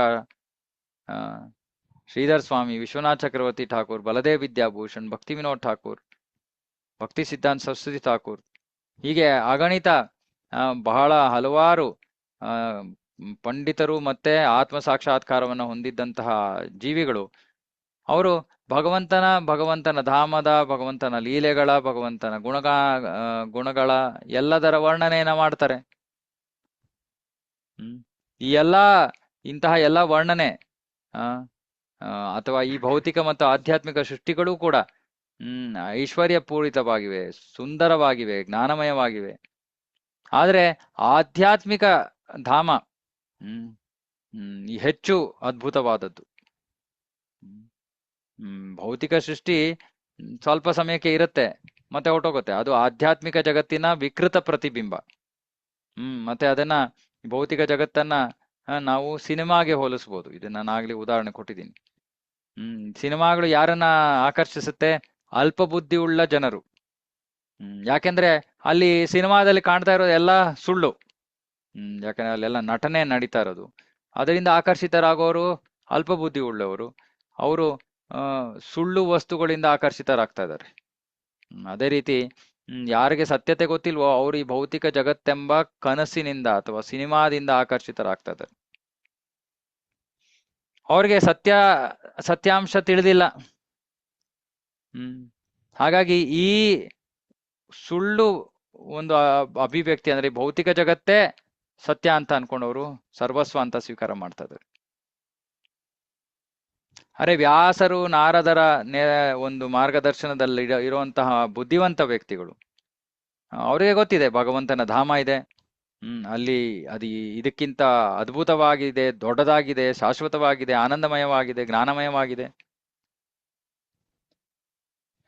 ಶ್ರೀಧರ್ ಸ್ವಾಮಿ, ವಿಶ್ವನಾಥ್ ಚಕ್ರವರ್ತಿ ಠಾಕೂರ್, ಬಲದೇವ್ ವಿದ್ಯಾಭೂಷಣ್, ಭಕ್ತಿ ವಿನೋದ್ ಠಾಕೂರ್, ಭಕ್ತಿ ಸಿದ್ಧಾಂತ ಸರಸ್ವತಿ ಠಾಕೂರ್, ಹೀಗೆ ಅಗಣಿತ ಬಹಳ ಹಲವಾರು ಪಂಡಿತರು ಮತ್ತೆ ಆತ್ಮ ಸಾಕ್ಷಾತ್ಕಾರವನ್ನು ಹೊಂದಿದ್ದಂತಹ ಜೀವಿಗಳು, ಅವರು ಭಗವಂತನ ಧಾಮದ, ಭಗವಂತನ ಲೀಲೆಗಳ, ಭಗವಂತನ ಗುಣಗಳ ಎಲ್ಲದರ ವರ್ಣನೆಯನ್ನ ಮಾಡ್ತಾರೆ. ಈ ಇಂತಹ ಎಲ್ಲ ವರ್ಣನೆ ಅಥವಾ ಈ ಭೌತಿಕ ಮತ್ತು ಆಧ್ಯಾತ್ಮಿಕ ಸೃಷ್ಟಿಗಳೂ ಕೂಡ ಐಶ್ವರ್ಯ ಪೂರಿತವಾಗಿವೆ, ಸುಂದರವಾಗಿವೆ, ಜ್ಞಾನಮಯವಾಗಿವೆ. ಆದ್ರೆ ಆಧ್ಯಾತ್ಮಿಕ ಧಾಮ ಹೆಚ್ಚು ಅದ್ಭುತವಾದದ್ದು. ಭೌತಿಕ ಸೃಷ್ಟಿ ಸ್ವಲ್ಪ ಸಮಯಕ್ಕೆ ಇರುತ್ತೆ, ಮತ್ತೆ ಹೊರಟೋಗುತ್ತೆ. ಅದು ಆಧ್ಯಾತ್ಮಿಕ ಜಗತ್ತಿನ ವಿಕೃತ ಪ್ರತಿಬಿಂಬ. ಮತ್ತೆ ಅದನ್ನ ಭೌತಿಕ ಜಗತ್ತನ್ನ ನಾವು ಸಿನಿಮಾಗೆ ಹೋಲಿಸ್ಬೋದು. ಇದನ್ನ ನಾನಾಗ್ಲಿ ಉದಾಹರಣೆ ಕೊಟ್ಟಿದ್ದೀನಿ. ಸಿನಿಮಾಗಳು ಯಾರನ್ನ ಆಕರ್ಷಿಸುತ್ತೆ? ಅಲ್ಪ ಬುದ್ಧಿ ಉಳ್ಳ ಜನರು. ಯಾಕೆಂದ್ರೆ ಅಲ್ಲಿ ಸಿನಿಮಾದಲ್ಲಿ ಕಾಣ್ತಾ ಇರೋದು ಎಲ್ಲ ಸುಳ್ಳು. ಯಾಕಂದ್ರೆ ಅಲ್ಲೆಲ್ಲ ನಟನೆ ನಡೀತಾ ಇರೋದು. ಅದರಿಂದ ಆಕರ್ಷಿತರಾಗೋರು ಅಲ್ಪ ಬುದ್ಧಿ ಉಳ್ಳವರು. ಅವರು ಸುಳ್ಳು ವಸ್ತುಗಳಿಂದ ಆಕರ್ಷಿತರಾಗ್ತಾ ಇದ್ದಾರೆ. ಅದೇ ರೀತಿ ಯಾರಿಗೆ ಸತ್ಯತೆ ಗೊತ್ತಿಲ್ವೋ ಅವರು ಈ ಭೌತಿಕ ಜಗತ್ತೆಂಬ ಕನಸಿನಿಂದ ಅಥವಾ ಸಿನಿಮಾದಿಂದ ಆಕರ್ಷಿತರಾಗ್ತಾ ಇದ್ದಾರೆ. ಅವ್ರಿಗೆ ಸತ್ಯಾಂಶ ತಿಳಿದಿಲ್ಲ. ಹಾಗಾಗಿ ಈ ಸುಳ್ಳು ಒಂದು ಅಭಿವ್ಯಕ್ತಿ, ಅಂದ್ರೆ ಭೌತಿಕ ಜಗತ್ತೇ ಸತ್ಯ ಅಂತ ಅನ್ಕೊಂಡವರು ಸರ್ವಸ್ವ ಅಂತ ಸ್ವೀಕಾರ ಮಾಡ್ತಾ ಇದ್ದಾರೆ. ಅರೆ ವ್ಯಾಸರು, ನಾರದರ ಒಂದು ಮಾರ್ಗದರ್ಶನದಲ್ಲಿ ಇರುವಂತಹ ಬುದ್ಧಿವಂತ ವ್ಯಕ್ತಿಗಳು, ಅವರಿಗೆ ಗೊತ್ತಿದೆ ಭಗವಂತನ ಧಾಮ ಇದೆ. ಅಲ್ಲಿ ಅದು ಇದಕ್ಕಿಂತ ಅದ್ಭುತವಾಗಿದೆ, ದೊಡ್ಡದಾಗಿದೆ, ಶಾಶ್ವತವಾಗಿದೆ, ಆನಂದಮಯವಾಗಿದೆ, ಜ್ಞಾನಮಯವಾಗಿದೆ.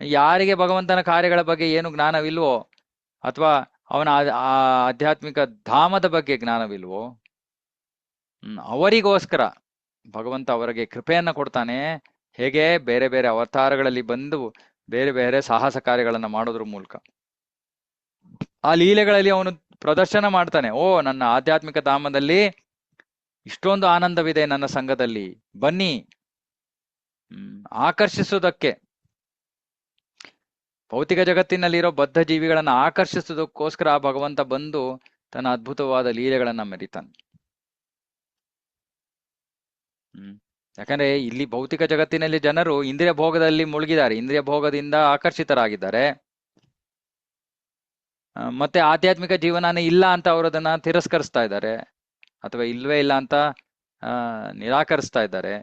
ಯಾರಿಗೆ ಭಗವಂತನ ಕಾರ್ಯಗಳ ಬಗ್ಗೆ ಏನು ಜ್ಞಾನವಿಲ್ವೋ, ಅಥವಾ ಅವನ ಆಧ್ಯಾತ್ಮಿಕ ಧಾಮದ ಬಗ್ಗೆ ಜ್ಞಾನವಿಲ್ವೋ, ಅವರಿಗೋಸ್ಕರ ಭಗವಂತ ಅವರಿಗೆ ಕೃಪೆಯನ್ನ ಕೊಡ್ತಾನೆ. ಹೇಗೆ? ಬೇರೆ ಬೇರೆ ಅವತಾರಗಳಲ್ಲಿ ಬಂದು ಬೇರೆ ಬೇರೆ ಸಾಹಸ ಕಾರ್ಯಗಳನ್ನ ಮಾಡೋದ್ರ ಮೂಲಕ ಆ ಲೀಲೆಗಳಲ್ಲಿ ಅವನು ಪ್ರದರ್ಶನ ಮಾಡ್ತಾನೆ. ಓ, ನನ್ನ ಆಧ್ಯಾತ್ಮಿಕ ಧಾಮದಲ್ಲಿ ಇಷ್ಟೊಂದು ಆನಂದವಿದೆ, ನನ್ನ ಸಂಘದಲ್ಲಿ ಬನ್ನಿ. ಆಕರ್ಷಿಸುವುದಕ್ಕೆ, ಭೌತಿಕ ಜಗತ್ತಿನಲ್ಲಿರೋ ಬದ್ಧ ಜೀವಿಗಳನ್ನ ಆಕರ್ಷಿಸುವುದಕ್ಕೋಸ್ಕರ ಭಗವಂತ ಬಂದು ತನ್ನ ಅದ್ಭುತವಾದ ಲೀಲೆಗಳನ್ನ ಮೆರಿತಾನೆ. ಯಾಕಂದ್ರೆ ಇಲ್ಲಿ ಭೌತಿಕ ಜಗತ್ತಿನಲ್ಲಿ ಜನರು ಇಂದ್ರಿಯ ಭೋಗದಲ್ಲಿ ಮುಳುಗಿದ್ದಾರೆ, ಇಂದ್ರಿಯ ಭೋಗದಿಂದ ಆಕರ್ಷಿತರಾಗಿದ್ದಾರೆ. ಮತ್ತೆ ಆಧ್ಯಾತ್ಮಿಕ ಜೀವನನೇ ಇಲ್ಲ ಅಂತ ಅವರು ಅದನ್ನ ತಿರಸ್ಕರಿಸ್ತಾ ಇದ್ದಾರೆ, ಅಥವಾ ಇಲ್ವೇ ಇಲ್ಲ ಅಂತ ನಿರಾಕರಿಸ್ತಾ ಇದ್ದಾರೆ.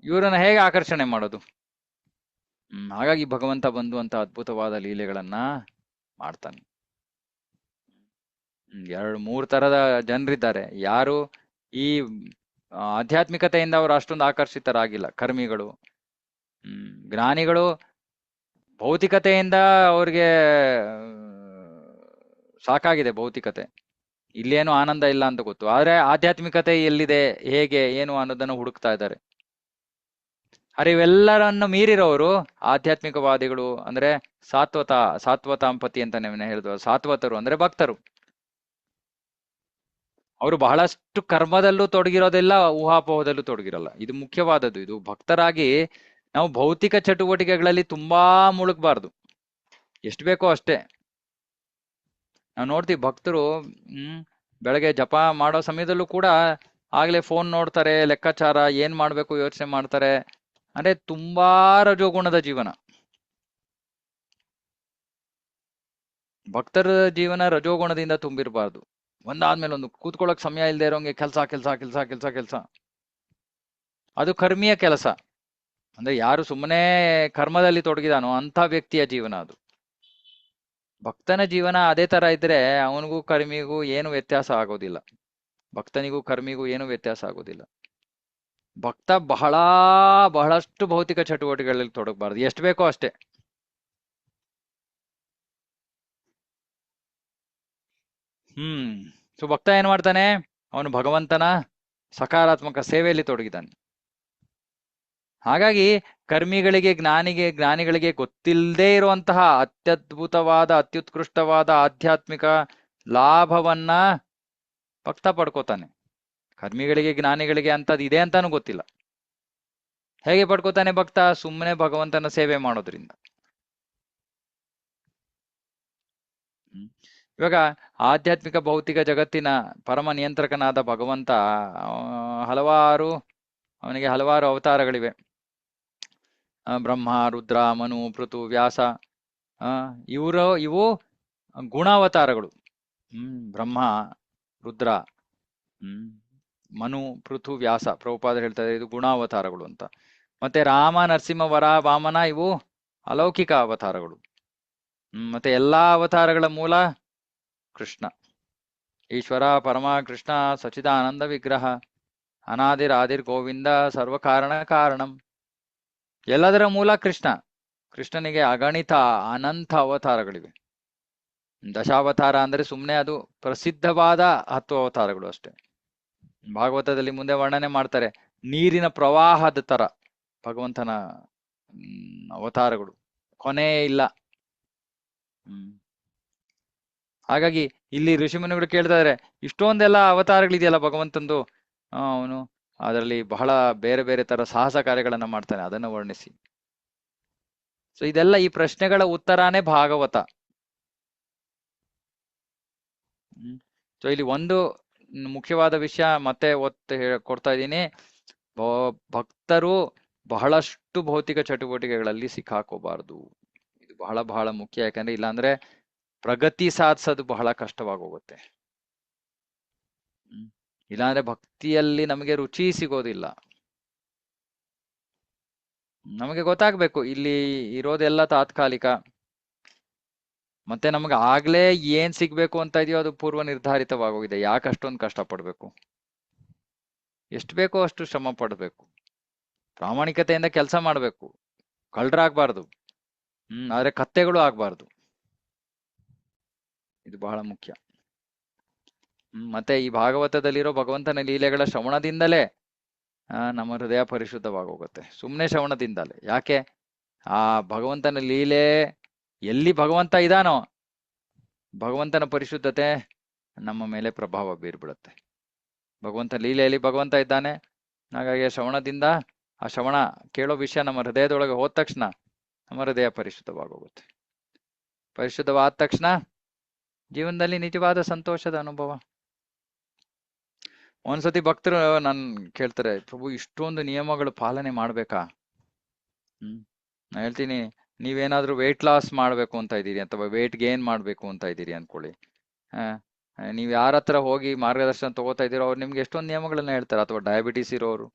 ಇವರನ್ನ ಹೇಗೆ ಆಕರ್ಷಣೆ ಮಾಡೋದು? ಹಾಗಾಗಿ ಭಗವಂತ ಬಂದು ಅಂತ ಅದ್ಭುತವಾದ ಲೀಲೆಗಳನ್ನ ಮಾಡ್ತಾನೆ. 2-3 ತರದ ಜನರಿದ್ದಾರೆ. ಯಾರು ಈ ಆಧ್ಯಾತ್ಮಿಕತೆಯಿಂದ ಅವರು ಅಷ್ಟೊಂದು ಆಕರ್ಷಿತರಾಗಿಲ್ಲ, ಕರ್ಮಿಗಳು. ಜ್ಞಾನಿಗಳು ಭೌತಿಕತೆಯಿಂದ ಅವ್ರಿಗೆ ಸಾಕಾಗಿದೆ ಭೌತಿಕತೆ. ಇಲ್ಲೇನು ಆನಂದ ಇಲ್ಲ ಅಂತ ಗೊತ್ತು, ಆದ್ರೆ ಆಧ್ಯಾತ್ಮಿಕತೆ ಎಲ್ಲಿದೆ, ಹೇಗೆ, ಏನು ಅನ್ನೋದನ್ನು ಹುಡುಕ್ತಾ ಇದ್ದಾರೆ. ಅರೆ ಇವೆಲ್ಲರನ್ನು ಮೀರಿರೋರು ಆಧ್ಯಾತ್ಮಿಕವಾದಿಗಳು, ಅಂದ್ರೆ ಸಾತ್ವತಾಂಪತಿ ಅಂತ ನೀವು ಹೇಳಿದ್ವ, ಸಾತ್ವತರು ಅಂದ್ರೆ ಭಕ್ತರು. ಅವರು ಬಹಳಷ್ಟು ಕರ್ಮದಲ್ಲೂ ತೊಡಗಿರೋದಿಲ್ಲ, ಊಹಾಪೋಹದಲ್ಲೂ ತೊಡಗಿರಲ್ಲ. ಇದು ಮುಖ್ಯವಾದದ್ದು. ಇದು ಭಕ್ತರಾಗಿ ನಾವು ಭೌತಿಕ ಚಟುವಟಿಕೆಗಳಲ್ಲಿ ತುಂಬಾ ಮುಳುಗಬಾರ್ದು. ಎಷ್ಟು ಬೇಕೋ ಅಷ್ಟೇ. ನಾವು ನೋಡ್ತೀವಿ ಭಕ್ತರು ಬೆಳಗ್ಗೆ ಜಪ ಮಾಡೋ ಸಮಯದಲ್ಲೂ ಕೂಡ ಆಗ್ಲೇ ಫೋನ್ ನೋಡ್ತಾರೆ, ಲೆಕ್ಕಾಚಾರ ಏನ್ ಮಾಡ್ಬೇಕು ಯೋಚನೆ ಮಾಡ್ತಾರೆ. ಅಂದ್ರೆ ತುಂಬಾ ರಜೋಗುಣದ ಜೀವನ. ಭಕ್ತರ ಜೀವನ ರಜೋಗುಣದಿಂದ ತುಂಬಿರಬಾರ್ದು. ಒಂದಾದ್ಮೇಲೆ ಒಂದು ಕೂತ್ಕೊಳ್ಳೋಕ್ ಸಮಯ ಇಲ್ಲದೆ ಇರೋಂಗೆ ಕೆಲ್ಸ ಕೆಲ್ಸ ಕೆಲ್ಸ ಕೆಲ್ಸ ಕೆಲ್ಸ. ಅದು ಕರ್ಮೀಯ ಕೆಲಸ. ಅಂದ್ರೆ ಯಾರು ಸುಮ್ಮನೆ ಕರ್ಮದಲ್ಲಿ ತೊಡಗಿದಾನೋ ಅಂತ ವ್ಯಕ್ತಿಯ ಜೀವನ ಅದು. ಭಕ್ತನ ಜೀವನ ಅದೇ ತರ ಇದ್ರೆ ಅವನಿಗೂ ಕರ್ಮಿಗೂ ಏನು ವ್ಯತ್ಯಾಸ ಆಗೋದಿಲ್ಲ. ಭಕ್ತನಿಗೂ ಕರ್ಮಿಗೂ ಏನು ವ್ಯತ್ಯಾಸ ಆಗೋದಿಲ್ಲ. ಭಕ್ತ ಬಹಳಷ್ಟು ಭೌತಿಕ ಚಟುವಟಿಕೆಗಳಲ್ಲಿ ತೊಡಗಬಾರ್ದು, ಎಷ್ಟು ಬೇಕೋ ಅಷ್ಟೇ. ಸೊ ಭಕ್ತ ಏನ್ ಮಾಡ್ತಾನೆ, ಅವನು ಭಗವಂತನ ಸಕಾರಾತ್ಮಕ ಸೇವೆಯಲ್ಲಿ ತೊಡಗಿದ್ದಾನೆ. ಹಾಗಾಗಿ ಜ್ಞಾನಿಗಳಿಗೆ ಗೊತ್ತಿಲ್ಲದೆ ಇರುವಂತಹ ಅತ್ಯದ್ಭುತವಾದ ಅತ್ಯುತ್ಕೃಷ್ಟವಾದ ಆಧ್ಯಾತ್ಮಿಕ ಲಾಭವನ್ನ ಭಕ್ತ ಪಡ್ಕೋತಾನೆ. ಕರ್ಮಿಗಳಿಗೆ ಜ್ಞಾನಿಗಳಿಗೆ ಅಂತದ್ ಇದೆ ಅಂತಾನು ಗೊತ್ತಿಲ್ಲ. ಹೇಗೆ ಪಡ್ಕೋತಾನೆ ಭಕ್ತ? ಸುಮ್ಮನೆ ಭಗವಂತನ ಸೇವೆ ಮಾಡೋದ್ರಿಂದ. ಇವಾಗ ಆಧ್ಯಾತ್ಮಿಕ ಭೌತಿಕ ಜಗತ್ತಿನ ಪರಮ ನಿಯಂತ್ರಕನಾದ ಭಗವಂತ ಅವನಿಗೆ ಹಲವಾರು ಅವತಾರಗಳಿವೆ. ಬ್ರಹ್ಮ, ರುದ್ರ, ಮನು, ಪೃಥು, ವ್ಯಾಸ. ಇವು ಗುಣಾವತಾರಗಳು. ಬ್ರಹ್ಮ, ರುದ್ರ, ಮನು, ಪೃಥು, ವ್ಯಾಸ. ಪ್ರಭುಪಾದರು ಹೇಳ್ತಾರೆ ಇದು ಗುಣಾವತಾರಗಳು ಅಂತ. ಮತ್ತೆ ರಾಮ, ನರಸಿಂಹ, ವರ, ವಾಮನ ಇವು ಅಲೌಕಿಕ ಅವತಾರಗಳು. ಮತ್ತೆ ಎಲ್ಲಾ ಅವತಾರಗಳ ಮೂಲ ಕೃಷ್ಣ, ಈಶ್ವರ, ಪರಮ ಕೃಷ್ಣ, ಸಚಿದಾನಂದ ವಿಗ್ರಹ, ಅನಾದಿರ್ ಗೋವಿಂದ, ಸರ್ವಕಾರಣ ಕಾರಣಂ. ಎಲ್ಲದರ ಮೂಲ ಕೃಷ್ಣ. ಕೃಷ್ಣನಿಗೆ ಅಗಣಿತ ಅನಂತ ಅವತಾರಗಳಿವೆ. ದಶಾವತಾರ ಅಂದ್ರೆ ಸುಮ್ಮನೆ ಅದು ಪ್ರಸಿದ್ಧವಾದ 10 ಅವತಾರಗಳು ಅಷ್ಟೇ. ಭಾಗವತದಲ್ಲಿ ಮುಂದೆ ವರ್ಣನೆ ಮಾಡ್ತಾರೆ, ನೀರಿನ ಪ್ರವಾಹದ ತರ ಭಗವಂತನ ಅವತಾರಗಳು, ಕೊನೆ ಇಲ್ಲ. ಹಾಗಾಗಿ ಇಲ್ಲಿ ಋಷಿಮುನಿಗಳು ಕೇಳ್ತಾ ಇದಾರೆ, ಇಷ್ಟೊಂದೆಲ್ಲ ಅವತಾರಗಳಿದೆಯಲ್ಲ ಭಗವಂತಂದು, ಅವನು ಅದರಲ್ಲಿ ಬಹಳ ಬೇರೆ ಬೇರೆ ತರ ಸಾಹಸ ಕಾರ್ಯಗಳನ್ನ ಮಾಡ್ತಾನೆ, ಅದನ್ನು ವರ್ಣಿಸಿ. ಸೊ ಇದೆಲ್ಲ ಈ ಪ್ರಶ್ನೆಗಳ ಉತ್ತರಾನೇ ಭಾಗವತ. ಸೊ ಇಲ್ಲಿ ಒಂದು ಮುಖ್ಯವಾದ ವಿಷಯ ಮತ್ತೆ ಕೊಡ್ತಾ ಇದ್ದೀನಿ, ಭಕ್ತರು ಬಹಳಷ್ಟು ಭೌತಿಕ ಚಟುವಟಿಕೆಗಳಲ್ಲಿ ಸಿಕ್ಕಾಕೋಬಾರ್ದು. ಇದು ಬಹಳ ಬಹಳ ಮುಖ್ಯ. ಯಾಕಂದ್ರೆ ಇಲ್ಲಾಂದ್ರೆ ಪ್ರಗತಿ ಸಾಧಿಸೋದು ಬಹಳ ಕಷ್ಟವಾಗೋಗುತ್ತೆ. ಇಲ್ಲಾಂದ್ರೆ ಭಕ್ತಿಯಲ್ಲಿ ನಮಗೆ ರುಚಿ ಸಿಗೋದಿಲ್ಲ. ನಮಗೆ ಗೊತ್ತಾಗ್ಬೇಕು ಇಲ್ಲಿ ಇರೋದೆಲ್ಲ ತಾತ್ಕಾಲಿಕ. ಮತ್ತೆ ನಮ್ಗೆ ಆಗ್ಲೇ ಏನ್ ಸಿಗ್ಬೇಕು ಅಂತ ಇದೆಯೋ ಅದು ಪೂರ್ವ ನಿರ್ಧಾರಿತವಾಗೋಗಿದೆ. ಯಾಕೆ ಅಷ್ಟೊಂದು ಕಷ್ಟ ಪಡ್ಬೇಕು? ಎಷ್ಟು ಬೇಕೋ ಅಷ್ಟು ಶ್ರಮ ಪಡ್ಬೇಕು, ಪ್ರಾಮಾಣಿಕತೆಯಿಂದ ಕೆಲಸ ಮಾಡ್ಬೇಕು, ಕಳ್ರಾಗ್ಬಾರ್ದು. ಆದ್ರೆ ಕತ್ತೆಗಳು ಆಗ್ಬಾರ್ದು. ಇದು ಬಹಳ ಮುಖ್ಯ. ಮತ್ತೆ ಈ ಭಾಗವತದಲ್ಲಿರೋ ಭಗವಂತನ ಲೀಲೆಗಳ ಶ್ರವಣದಿಂದಲೇ ನಮ್ಮ ಹೃದಯ ಪರಿಶುದ್ಧವಾಗೋಗುತ್ತೆ. ಸುಮ್ಮನೆ ಶ್ರವಣದಿಂದಲೇ. ಯಾಕೆ? ಆ ಭಗವಂತನ ಲೀಲೆ ಎಲ್ಲಿ ಭಗವಂತ ಇದಾನೋ ಭಗವಂತನ ಪರಿಶುದ್ಧತೆ ನಮ್ಮ ಮೇಲೆ ಪ್ರಭಾವ ಬೀರ್ಬಿಡುತ್ತೆ. ಭಗವಂತ ಲೀಲೆಯಲ್ಲಿ ಭಗವಂತ ಇದ್ದಾನೆ. ಹಾಗಾಗಿ ಶ್ರವಣದಿಂದ ಆ ಶ್ರವಣ ಕೇಳೋ ವಿಷಯ ನಮ್ಮ ಹೃದಯದೊಳಗೆ ಹೋದ ತಕ್ಷಣ ನಮ್ಮ ಹೃದಯ ಪರಿಶುದ್ಧವಾಗೋಗುತ್ತೆ. ಪರಿಶುದ್ಧವಾದ ತಕ್ಷಣ ಜೀವನದಲ್ಲಿ ನಿಜವಾದ ಸಂತೋಷದ ಅನುಭವ. ಒಂದ್ಸತಿ ಭಕ್ತರು ನನ್ ಕೇಳ್ತಾರೆ, ಪ್ರಭು ಇಷ್ಟೊಂದು ನಿಯಮಗಳು ಪಾಲನೆ ಮಾಡ್ಬೇಕಾ? ನಾ ಹೇಳ್ತೀನಿ, ನೀವೇನಾದ್ರೂ ವೆಯ್ಟ್ ಲಾಸ್ ಮಾಡ್ಬೇಕು ಅಂತ ಇದ್ದೀರಿ ಅಥವಾ ವೆಯ್ಟ್ ಗೇನ್ ಮಾಡ್ಬೇಕು ಅಂತ ಇದ್ದೀರಿ ಅನ್ಕೊಳ್ಳಿ. ನೀವ್ ಯಾರ ಹತ್ರ ಹೋಗಿ ಮಾರ್ಗದರ್ಶನ ತಗೋತಾ ಇದ್ದೀರೋ ಅವ್ರು ನಿಮ್ಗೆ ಎಷ್ಟೊಂದು ನಿಯಮಗಳನ್ನ ಹೇಳ್ತಾರೆ. ಅಥವಾ ಡಯಾಬಿಟಿಸ್ ಇರೋರು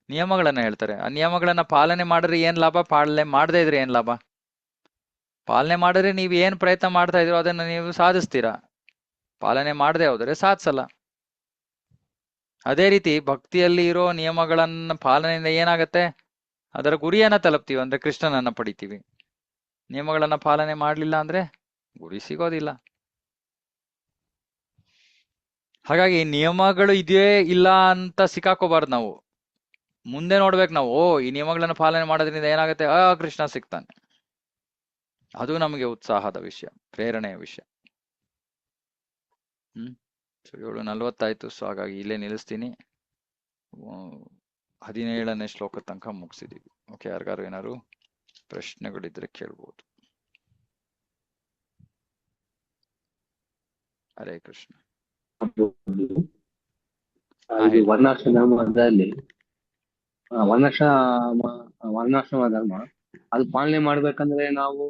ನಿಯಮಗಳನ್ನ ಹೇಳ್ತಾರೆ. ಆ ನಿಯಮಗಳನ್ನ ಪಾಲನೆ ಮಾಡಿದ್ರೆ ಏನ್ ಲಾಭ? ಪಾಲನೆ ಮಾಡದೇ ಇದ್ರೆ ಏನ್ ಲಾಭ? ಪಾಲನೆ ಮಾಡಿದ್ರೆ ನೀವ್ ಏನ್ ಪ್ರಯತ್ನ ಮಾಡ್ತಾ ಇದ್ರೋ ಅದನ್ನ ನೀವು ಸಾಧಿಸ್ತೀರಾ. ಪಾಲನೆ ಮಾಡದೆ ಹೋದ್ರೆ ಸಾಧಿಸಲ್ಲ. ಅದೇ ರೀತಿ ಭಕ್ತಿಯಲ್ಲಿ ಇರೋ ನಿಯಮಗಳನ್ನ ಪಾಲನೆಯಿಂದ ಏನಾಗತ್ತೆ? ಅದರ ಗುರಿಯನ್ನ ತಲುಪ್ತೀವಿ, ಅಂದ್ರೆ ಕೃಷ್ಣನನ್ನ ಪಡಿತೀವಿ. ನಿಯಮಗಳನ್ನ ಪಾಲನೆ ಮಾಡ್ಲಿಲ್ಲ ಅಂದ್ರೆ ಗುರಿ ಸಿಗೋದಿಲ್ಲ. ಹಾಗಾಗಿ ನಿಯಮಗಳು ಇದೆಯೇ ಇಲ್ಲ ಅಂತ ಸಿಕ್ಕಾಕೋಬಾರ್ದು ನಾವು. ಮುಂದೆ ನೋಡ್ಬೇಕು ನಾವು, ಓ ಈ ನಿಯಮಗಳನ್ನು ಪಾಲನೆ ಮಾಡೋದ್ರಿಂದ ಏನಾಗುತ್ತೆ, ಕೃಷ್ಣ ಸಿಗ್ತಾನೆ. ಅದು ನಮಗೆ ಉತ್ಸಾಹದ ವಿಷಯ, ಪ್ರೇರಣೆಯ ವಿಷಯ. ಸೊ 7:40 ಸೊ ಹಾಗಾಗಿ ಇಲ್ಲೇ ನಿಲ್ಲಿಸ್ತೀನಿ. 17ನೇ ಶ್ಲೋಕ ತನಕ ಮುಗಿಸಿದೀವಿ. ಓಕೆ, ಯಾರಿಗಾರು ಏನಾದ್ರು ಪ್ರಶ್ನೆಗಳಿದ್ರೆ ಕೇಳ್ಬೋದು. ಹರೇ ಕೃಷ್ಣ. ಇದು ವರ್ಣಾಶ್ರಮದಲ್ಲಿ ವರ್ಣಾಶ್ರಮ ಧರ್ಮ ಅದು ಪಾಲನೆ ಮಾಡ್ಬೇಕಂದ್ರೆ ನಾವು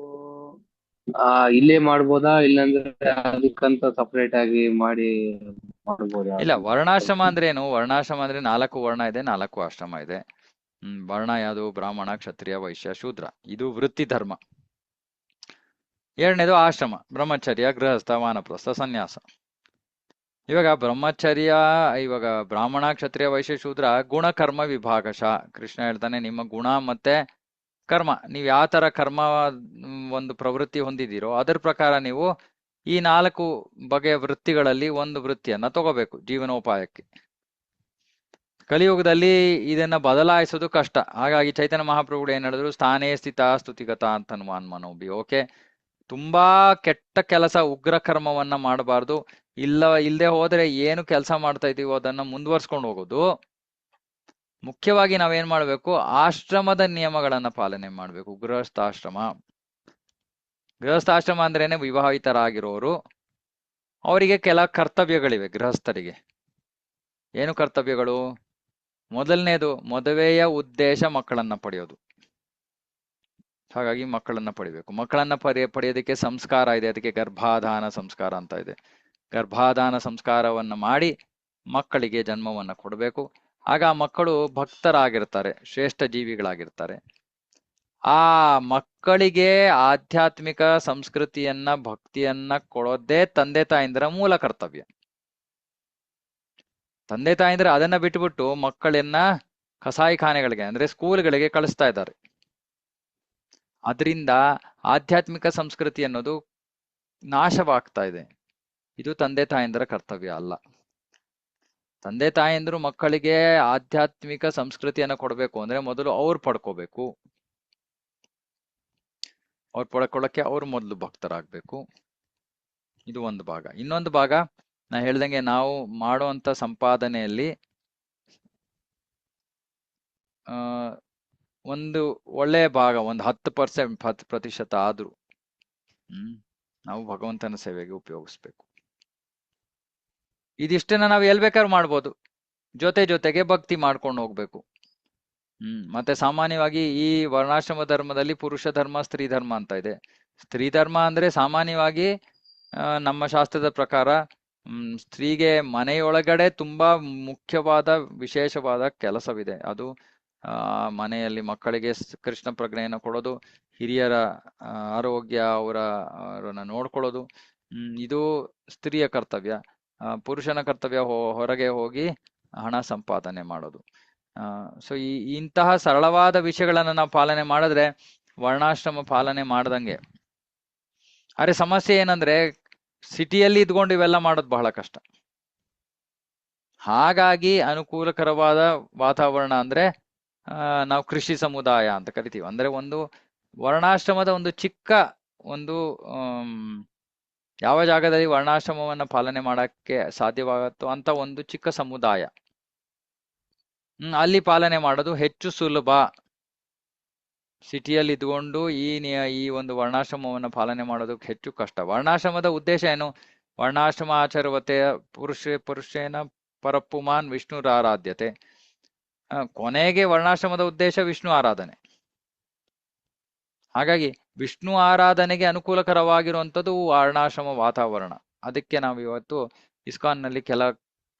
ಇಲ್ಲೇ ಮಾಡ್ಬೋದಾ, ಇಲ್ಲಾಂದ್ರೆ ಅದಕ್ಕಂತ ಸಪರೇಟ್ ಆಗಿ ಮಾಡ್ಬೋದಾ? ಇಲ್ಲ, ವರ್ಣಾಶ್ರಮ ಅಂದ್ರೆ ಏನು? ವರ್ಣಾಶ್ರಮ ಅಂದ್ರೆ 4 ವರ್ಣ ಇದೆ, 4 ಆಶ್ರಮ ಇದೆ. ವರ್ಣ ಯಾವುದು? ಬ್ರಾಹ್ಮಣ, ಕ್ಷತ್ರಿಯ, ವೈಶ್ಯ, ಶೂದ್ರ. ಇದು ವೃತ್ತಿ ಧರ್ಮ. ಎರಡನೇದು ಆಶ್ರಮ, ಬ್ರಹ್ಮಚರ್ಯ, ಗೃಹಸ್ಥ, ವಾನಪ್ರಸ್ಥ, ಸನ್ಯಾಸ. ಇವಾಗ ಬ್ರಹ್ಮಚರ್ಯ, ಇವಾಗ ಬ್ರಾಹ್ಮಣ, ಕ್ಷತ್ರಿಯ, ವೈಶ್ಯ, ಶೂದ್ರ ಗುಣಕರ್ಮ ವಿಭಾಗಶಃ. ಕೃಷ್ಣ ಹೇಳ್ತಾನೆ, ನಿಮ್ಮ ಗುಣ ಮತ್ತೆ ಕರ್ಮ, ನೀವು ಯಾವ ತರ ಕರ್ಮ ಒಂದು ಪ್ರವೃತ್ತಿ ಹೊಂದಿದ್ದೀರೋ ಅದರ ಪ್ರಕಾರ ನೀವು ಈ 4 ಬಗೆಯ ವೃತ್ತಿಗಳಲ್ಲಿ ಒಂದು ವೃತ್ತಿಯನ್ನ ತಗೋಬೇಕು ಜೀವನೋಪಾಯಕ್ಕೆ. ಕಲಿಯುಗದಲ್ಲಿ ಇದನ್ನ ಬದಲಾಯಿಸೋದು ಕಷ್ಟ. ಹಾಗಾಗಿ ಚೈತನ್ಯ ಮಹಾಪ್ರಭುಗಳು ಏನ್ ಹೇಳಿದ್ರು, ಸ್ಥಾನೇ ಸ್ಥಿತ ಸ್ತುತಿಗತ ಅಂತನ್ವಾನ್ ಮನೋಬಿ. ಓಕೆ, ತುಂಬಾ ಕೆಟ್ಟ ಕೆಲಸ, ಉಗ್ರ ಕರ್ಮವನ್ನ ಮಾಡಬಾರ್ದು. ಇಲ್ಲದೆ ಹೋದ್ರೆ ಏನು ಕೆಲಸ ಮಾಡ್ತಾ ಇದೀವೋ ಅದನ್ನ ಮುಂದುವರ್ಸ್ಕೊಂಡು ಹೋಗೋದು. ಮುಖ್ಯವಾಗಿ ನಾವೇನ್ ಮಾಡ್ಬೇಕು, ಆಶ್ರಮದ ನಿಯಮಗಳನ್ನ ಪಾಲನೆ ಮಾಡ್ಬೇಕು. ಗೃಹಸ್ಥಾಶ್ರಮ ಅಂದ್ರೇನೆ ವಿವಾಹಿತರಾಗಿರೋರು, ಅವರಿಗೆ ಕೆಲ ಕರ್ತವ್ಯಗಳಿವೆ. ಗೃಹಸ್ಥರಿಗೆ ಏನು ಕರ್ತವ್ಯಗಳು? ಮೊದಲನೇದು, ಮದುವೆಯ ಉದ್ದೇಶ ಮಕ್ಕಳನ್ನ ಪಡೆಯೋದು. ಹಾಗಾಗಿ ಮಕ್ಕಳನ್ನ ಪಡಿಬೇಕು. ಮಕ್ಕಳನ್ನ ಪಡೆಯೋದಕ್ಕೆ ಸಂಸ್ಕಾರ ಇದೆ, ಅದಕ್ಕೆ ಗರ್ಭಾಧಾನ ಸಂಸ್ಕಾರ ಅಂತ ಇದೆ. ಗರ್ಭಾಧಾನ ಸಂಸ್ಕಾರವನ್ನ ಮಾಡಿ ಮಕ್ಕಳಿಗೆ ಜನ್ಮವನ್ನ ಕೊಡಬೇಕು. ಆಗ ಆ ಮಕ್ಕಳು ಭಕ್ತರಾಗಿರ್ತಾರೆ, ಶ್ರೇಷ್ಠ ಜೀವಿಗಳಾಗಿರ್ತಾರೆ. ಆ ಮಕ್ಕಳಿಗೆ ಆಧ್ಯಾತ್ಮಿಕ ಸಂಸ್ಕೃತಿಯನ್ನ, ಭಕ್ತಿಯನ್ನ ಕೊಡೋದೇ ತಂದೆ ತಾಯಿಂದರ ಮೂಲ ಕರ್ತವ್ಯ. ತಂದೆ ತಾಯಿಂದ್ರೆ ಅದನ್ನ ಬಿಟ್ಟುಬಿಟ್ಟು ಮಕ್ಕಳನ್ನ ಕಸಾಯಿಖಾನೆಗಳಿಗೆ ಅಂದ್ರೆ ಸ್ಕೂಲ್ಗಳಿಗೆ ಕಳಿಸ್ತಾ ಇದ್ದಾರೆ. ಅದರಿಂದ ಆಧ್ಯಾತ್ಮಿಕ ಸಂಸ್ಕೃತಿ ಅನ್ನೋದು ನಾಶವಾಗ್ತಾ ಇದೆ. ಇದು ತಂದೆ ತಾಯಿಂದರ ಕರ್ತವ್ಯ ಅಲ್ಲ. ತಂದೆ ತಾಯಂದ್ರು ಮಕ್ಕಳಿಗೆ ಆಧ್ಯಾತ್ಮಿಕ ಸಂಸ್ಕೃತಿಯನ್ನ ಕೊಡ್ಬೇಕು ಅಂದ್ರೆ ಮೊದಲು ಅವ್ರು ಪಡ್ಕೋಬೇಕು. ಅವ್ರು ಪಡ್ಕೊಳ್ಳಕ್ಕೆ ಅವ್ರು ಮೊದಲು ಭಕ್ತರಾಗ್ಬೇಕು. ಇದು ಒಂದು ಭಾಗ. ಇನ್ನೊಂದು ಭಾಗ, ನಾ ಹೇಳ್ದಂಗೆ ನಾವು ಮಾಡುವಂತ ಸಂಪಾದನೆಯಲ್ಲಿ ಒಂದು ಒಳ್ಳೆಯ ಭಾಗ, ಒಂದು 10%, 10% ಆದ್ರೂ ನಾವು ಭಗವಂತನ ಸೇವೆಗೆ ಉಪಯೋಗಿಸ್ಬೇಕು. ಇದಿಷ್ಟನ್ನ ನಾವು ಎಲ್ ಬೇಕಾದ್ರೂ ಮಾಡ್ಬೋದು, ಜೊತೆಗೆ ಭಕ್ತಿ ಮಾಡ್ಕೊಂಡು ಹೋಗ್ಬೇಕು. ಮತ್ತೆ ಸಾಮಾನ್ಯವಾಗಿ ಈ ವರ್ಣಾಶ್ರಮ ಧರ್ಮದಲ್ಲಿ ಪುರುಷ ಧರ್ಮ, ಸ್ತ್ರೀ ಧರ್ಮ ಅಂತ ಇದೆ. ಸ್ತ್ರೀ ಧರ್ಮ ಅಂದ್ರೆ ಸಾಮಾನ್ಯವಾಗಿ ನಮ್ಮ ಶಾಸ್ತ್ರದ ಪ್ರಕಾರ ಸ್ತ್ರೀಗೆ ಮನೆಯೊಳಗಡೆ ತುಂಬಾ ಮುಖ್ಯವಾದ ವಿಶೇಷವಾದ ಕೆಲಸವಿದೆ. ಅದು ಮನೆಯಲ್ಲಿ ಮಕ್ಕಳಿಗೆ ಕೃಷ್ಣ ಪ್ರಜ್ಞೆಯನ್ನು ಕೊಡೋದು, ಹಿರಿಯರ ಆರೋಗ್ಯ ಅವರನ್ನ ನೋಡ್ಕೊಳ್ಳೋದು. ಇದು ಸ್ತ್ರೀಯ ಕರ್ತವ್ಯ. ಪುರುಷನ ಕರ್ತವ್ಯ ಹೊರಗೆ ಹೋಗಿ ಹಣ ಸಂಪಾದನೆ ಮಾಡೋದು. ಸೊ ಇಂತಹ ಸರಳವಾದ ವಿಷಯಗಳನ್ನ ನಾವು ಪಾಲನೆ ಮಾಡಿದ್ರೆ ವರ್ಣಾಶ್ರಮ ಪಾಲನೆ ಮಾಡ್ದಂಗೆ. ಆದ್ರೆ ಸಮಸ್ಯೆ ಏನಂದ್ರೆ ಸಿಟಿಯಲ್ಲಿ ಇದ್ಕೊಂಡು ಇವೆಲ್ಲ ಮಾಡೋದು ಬಹಳ ಕಷ್ಟ. ಹಾಗಾಗಿ ಅನುಕೂಲಕರವಾದ ವಾತಾವರಣ ಅಂದ್ರೆ ನಾವು ಕೃಷಿ ಸಮುದಾಯ ಅಂತ ಕರಿತೀವಿ. ಅಂದ್ರೆ ಒಂದು ವರ್ಣಾಶ್ರಮದ ಒಂದು ಚಿಕ್ಕ ಒಂದು ಯಾವ ಜಾಗದಲ್ಲಿ ವರ್ಣಾಶ್ರಮವನ್ನ ಪಾಲನೆ ಮಾಡಕ್ಕೆ ಸಾಧ್ಯವಾಗತ್ತೋ ಅಂತ ಒಂದು ಚಿಕ್ಕ ಸಮುದಾಯ, ಅಲ್ಲಿ ಪಾಲನೆ ಮಾಡೋದು ಹೆಚ್ಚು ಸುಲಭ. ಸಿಟಿಯಲ್ಲಿ ಇದ್ಕೊಂಡು ಈ ಒಂದು ವರ್ಣಾಶ್ರಮವನ್ನು ಪಾಲನೆ ಮಾಡೋದಕ್ಕೆ ಹೆಚ್ಚು ಕಷ್ಟ. ವರ್ಣಾಶ್ರಮದ ಉದ್ದೇಶ ಏನು? ವರ್ಣಾಶ್ರಮ ಆಚರವತೆ ಪುರುಷೇನ ಪರಪ್ಪುಮಾನ್ ವಿಷ್ಣುರಾರಾಧ್ಯತೆ. ಕೊನೆಗೆ ವರ್ಣಾಶ್ರಮದ ಉದ್ದೇಶ ವಿಷ್ಣು ಆರಾಧನೆ. ಹಾಗಾಗಿ ವಿಷ್ಣು ಆರಾಧನೆಗೆ ಅನುಕೂಲಕರವಾಗಿರುವಂಥದ್ದು ವರ್ಣಾಶ್ರಮ ವಾತಾವರಣ. ಅದಕ್ಕೆ ನಾವು ಇವತ್ತು ಇಸ್ಕಾನ್ನಲ್ಲಿ ಕೆಲ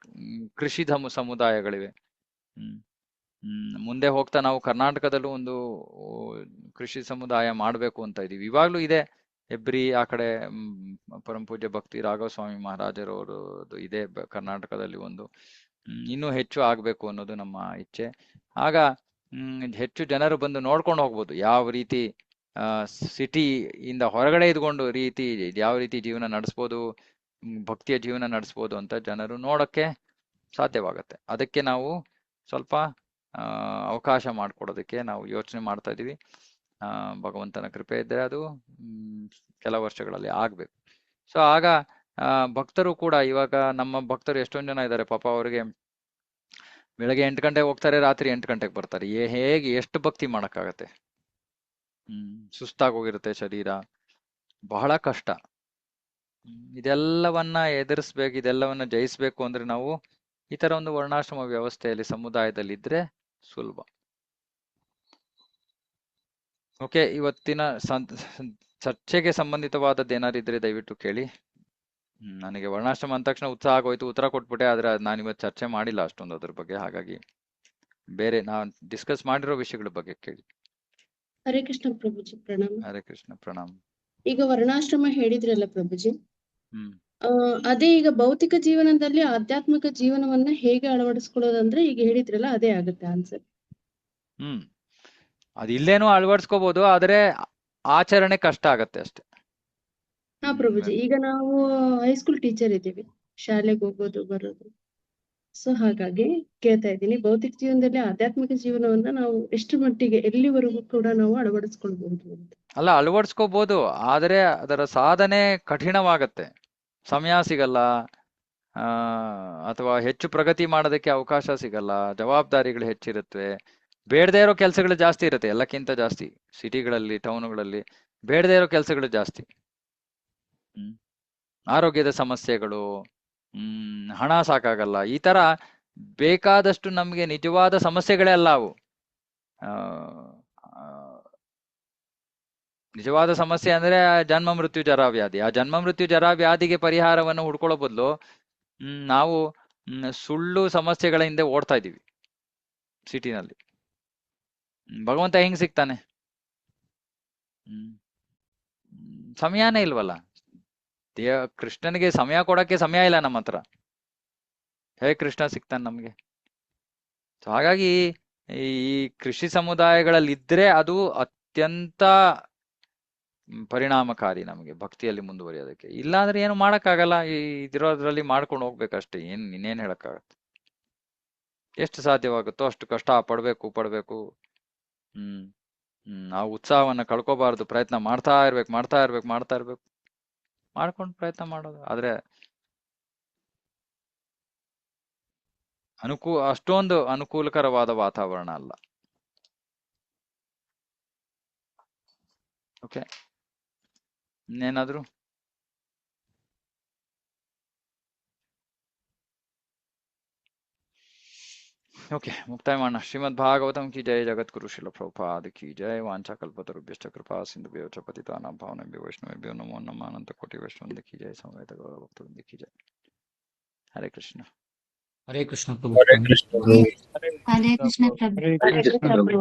ಕೃಷಿ ಸಮುದಾಯಗಳಿವೆ. ಮುಂದೆ ಹೋಗ್ತಾ ನಾವು ಕರ್ನಾಟಕದಲ್ಲೂ ಒಂದು ಕೃಷಿ ಸಮುದಾಯ ಮಾಡಬೇಕು ಅಂತ ಇದೀವಿ. ಇವಾಗ್ಲೂ ಇದೆ. ಹೆಬ್ರಿ ಆ ಕಡೆ ಪರಮ ಪೂಜ್ಯ ಭಕ್ತಿ ರಾಘವಸ್ವಾಮಿ ಮಹಾರಾಜರವರದು ಇದೆ ಕರ್ನಾಟಕದಲ್ಲಿ ಒಂದು. ಇನ್ನೂ ಹೆಚ್ಚು ಆಗ್ಬೇಕು ಅನ್ನೋದು ನಮ್ಮ ಇಚ್ಛೆ. ಆಗ ಹೆಚ್ಚು ಜನರು ಬಂದು ನೋಡ್ಕೊಂಡು ಹೋಗ್ಬೋದು ಯಾವ ರೀತಿ ಸಿಟಿಯಿಂದ ಹೊರಗಡೆ ಇದ್ಕೊಂಡು ಯಾವ ರೀತಿ ಜೀವನ ನಡೆಸ್ಬೋದು, ಭಕ್ತಿಯ ಜೀವನ ನಡೆಸ್ಬೋದು ಅಂತ ಜನರು ನೋಡಕ್ಕೆ ಸಾಧ್ಯವಾಗತ್ತೆ. ಅದಕ್ಕೆ ನಾವು ಸ್ವಲ್ಪ ಅವಕಾಶ ಮಾಡಿಕೊಡೋದಕ್ಕೆ ನಾವು ಯೋಚನೆ ಮಾಡ್ತಾ ಇದೀವಿ. ಭಗವಂತನ ಕೃಪೆ ಇದ್ದರೆ ಅದು ಕೆಲ ವರ್ಷಗಳಲ್ಲಿ ಆಗ್ಬೇಕು. ಸೊ ಆಗ ಭಕ್ತರು ಕೂಡ, ಇವಾಗ ನಮ್ಮ ಭಕ್ತರು ಎಷ್ಟೊಂದು ಜನ ಇದ್ದಾರೆ ಪಾಪ, ಅವರಿಗೆ ಬೆಳಗ್ಗೆ 8 ಗಂಟೆಗೆ ಹೋಗ್ತಾರೆ, ರಾತ್ರಿ 8 ಗಂಟೆಗೆ ಬರ್ತಾರೆ. ಹೇಗೆ ಎಷ್ಟು ಭಕ್ತಿ ಮಾಡಕ್ಕಾಗತ್ತೆ? ಸುಸ್ತಾಗೋಗಿರುತ್ತೆ ಶರೀರ, ಬಹಳ ಕಷ್ಟ. ಇದೆಲ್ಲವನ್ನ ಎದುರಿಸ್ಬೇಕು, ಇದೆಲ್ಲವನ್ನ ಜಯಿಸ್ಬೇಕು ಅಂದ್ರೆ ನಾವು ಈ ತರ ಒಂದು ವರ್ಣಾಶ್ರಮ ವ್ಯವಸ್ಥೆಯಲ್ಲಿ ಸಮುದಾಯದಲ್ಲಿ ಇದ್ರೆ ಸುಲಭ. ಓಕೆ, ಇವತ್ತಿನ ಚರ್ಚೆಗೆ ಸಂಬಂಧಿತವಾದದ್ದು ಏನಾದ್ರು ಇದ್ರೆ ದಯವಿಟ್ಟು ಕೇಳಿ. ನನಗೆ ವರ್ಣಾಶ್ರಮ ಅಂದ ತಕ್ಷಣ ಉತ್ಸಾಹ ಆಗೋಯ್ತು, ಉತ್ತರ ಕೊಟ್ಬಿಟ್ಟೆ. ಆದ್ರೆ ನಾನು ಇವತ್ತು ಚರ್ಚೆ ಮಾಡಿಲ್ಲ ಅಷ್ಟೊಂದು ಅದ್ರ ಬಗ್ಗೆ, ಹಾಗಾಗಿ ಬೇರೆ ನಾನು ಡಿಸ್ಕಸ್ ಮಾಡಿರೋ ವಿಷಯಗಳ ಬಗ್ಗೆ ಕೇಳಿ. ಹರೇ ಕೃಷ್ಣ ಪ್ರಭುಜಿ, ಪ್ರಣಾಮ. ಹರೇ ಕೃಷ್ಣ, ಪ್ರಣಾಮ. ಈಗ ವರ್ಣಾಶ್ರಮ ಹೇಳಿದ್ರಲ್ಲ ಪ್ರಭುಜಿ, ಅದೇ ಈಗ ಭೌತಿಕ ಜೀವನದಲ್ಲಿ ಆಧ್ಯಾತ್ಮಿಕ ಜೀವನವನ್ನ ಹೇಗೆ ಅಳವಡಿಸ್ಕೊಳ್ಳೋದಂದ್ರೆ ಈಗ ಹೇಳಿದ್ರಲ್ಲ ಅದೇ ಆಗುತ್ತೆ ಆನ್ಸರ್. ಅದು ಇಲ್ಲೇನೂ ಅಳವಡಿಸ್ಕೋಬಹುದು, ಆದ್ರೆ ಆಚರಣೆ ಕಷ್ಟ ಆಗತ್ತೆ ಅಷ್ಟೇ. ಹಾ ಪ್ರಭುಜಿ, ಈಗ ನಾವು ಹೈಸ್ಕೂಲ್ ಟೀಚರ್ ಇದ್ದೀವಿ, ಶಾಲೆಗೆ ಹೋಗೋದು ಬರೋದು. ಸೊ ಹಾಗಾಗಿ ಕೇಳ್ತಾ ಇದ್ದೀನಿ, ಭೌತಿಕ ಜೀವನದಲ್ಲಿ ಆಧ್ಯಾತ್ಮಿಕ ಜೀವನವನ್ನ ನಾವು ಎಷ್ಟು ಮಟ್ಟಿಗೆ, ಎಲ್ಲಿವರೆಗೂ ಕೂಡ ನಾವು ಅಳವಡಿಸ್ಕೊಳ್ಬಹುದು ಅಂತ. ಅಲ್ಲ, ಅಳವಡಿಸ್ಕೋಬಹುದು, ಆದ್ರೆ ಅದರ ಸಾಧನೆ ಕಠಿಣವಾಗತ್ತೆ. ಸಮಯ ಸಿಗಲ್ಲ, ಅಥವಾ ಹೆಚ್ಚು ಪ್ರಗತಿ ಮಾಡೋದಕ್ಕೆ ಅವಕಾಶ ಸಿಗಲ್ಲ, ಜವಾಬ್ದಾರಿಗಳು ಹೆಚ್ಚಿರುತ್ತವೆ, ಬೇಡದೇ ಇರೋ ಕೆಲಸಗಳು ಜಾಸ್ತಿ ಇರುತ್ತೆ. ಎಲ್ಲಕ್ಕಿಂತ ಜಾಸ್ತಿ ಸಿಟಿಗಳಲ್ಲಿ, ಟೌನ್ಗಳಲ್ಲಿ ಬೇಡದೇ ಇರೋ ಕೆಲಸಗಳು ಜಾಸ್ತಿ. ಆರೋಗ್ಯದ ಸಮಸ್ಯೆಗಳು, ಹಣ ಸಾಕಾಗಲ್ಲ, ಈ ತರ ಬೇಕಾದಷ್ಟು ನಮ್ಗೆ ನಿಜವಾದ ಸಮಸ್ಯೆಗಳೇ ಅಲ್ಲ ಅವು. ನಿಜವಾದ ಸಮಸ್ಯೆ ಅಂದ್ರೆ ಜನ್ಮ ಮೃತ್ಯು ಜರಾ ವ್ಯಾಧಿ. ಆ ಜನ್ಮ ಮೃತ್ಯು ಜರಾ ವ್ಯಾಧಿಗೆ ಪರಿಹಾರವನ್ನು ಹುಡ್ಕೊಳ್ಳೋ ಬದಲು ನಾವು ಸುಳ್ಳು ಸಮಸ್ಯೆಗಳ ಹಿಂದೆ ಓಡ್ತಾ ಇದೀವಿ ಸಿಟಿನಲ್ಲಿ. ಭಗವಂತ ಹೆಂಗ್ ಸಿಗ್ತಾನೆ? ಸಮಯನೇ ಇಲ್ವಲ್ಲ. ಕೃಷ್ಣನಿಗೆ ಸಮಯ ಕೊಡಕ್ಕೆ ಸಮಯ ಇಲ್ಲ ನಮ್ಮ ಹತ್ರ. ಹೇಗೆ ಕೃಷ್ಣ ಸಿಗ್ತಾನೆ ನಮ್ಗೆ? ಸೊ ಹಾಗಾಗಿ ಈ ಕೃಷಿ ಸಮುದಾಯಗಳಲ್ಲಿ ಇದ್ರೆ ಅದು ಅತ್ಯಂತ ಪರಿಣಾಮಕಾರಿ ನಮಗೆ ಭಕ್ತಿಯಲ್ಲಿ ಮುಂದುವರಿಯೋದಕ್ಕೆ. ಇಲ್ಲಾಂದ್ರೆ ಏನು ಮಾಡಕ್ಕಾಗಲ್ಲ, ಇದಿರೋದ್ರಲ್ಲಿ ಮಾಡ್ಕೊಂಡು ಹೋಗ್ಬೇಕಷ್ಟೇ. ಇನ್ನೇನ್ ಹೇಳಕ್ಕಾಗತ್ತೆ? ಎಷ್ಟು ಸಾಧ್ಯವಾಗುತ್ತೋ ಅಷ್ಟು ಕಷ್ಟ ಪಡ್ಬೇಕು. ಆ ಉತ್ಸಾಹವನ್ನ ಕಳ್ಕೋಬಾರ್ದು, ಪ್ರಯತ್ನ ಮಾಡ್ತಾ ಇರ್ಬೇಕು. ಮಾಡ್ಕೊಂಡು ಪ್ರಯತ್ನ ಮಾಡೋದು. ಆದ್ರೆ ಅಷ್ಟೊಂದು ಅನುಕೂಲಕರವಾದ ವಾತಾವರಣ ಅಲ್ಲ. ಓಕೆ, ಇನ್ನೇನಾದ್ರು? ಓಕೆ, ಮುಕ್ತಾಯ ಮಾಡೋಣ. ಶ್ರೀಮದ್ ಭಾಗವತಂ ಕಿ ಜಯ, ಜಗದ್ಗುರು ಶ್ರೀಲ ಪ್ರಭುಪಾದ ಕಿ ಜಯ. ವಾಂಛಾ ಕಲ್ಪತರುಭ್ಯಶ್ಚ ಕೃಪಾ ಸಿಂಧುಭ್ಯೋ ಚ ಪತಿತಾನಾಂ ಪಾವನೇಭ್ಯೋ ವೈಷ್ಣವೇಭ್ಯೋ ನಮೋ ನಮಃ. ಅನಂತ ಕೋಟಿ ವೈಷ್ಣವ ಕಿ ಜಯ, ಸಮವೇತ ಗೌರವ ಭಕ್ತವೃಂದ ಕಿ ಜಯ. ಹರೇ ಕೃಷ್ಣ. ಹರೇ ಕೃಷ್ಣ ಪ್ರಭು. ಹರೇ ಕೃಷ್ಣ ಪ್ರಭು. ಹರೇ ಕೃಷ್ಣ ಪ್ರಭು.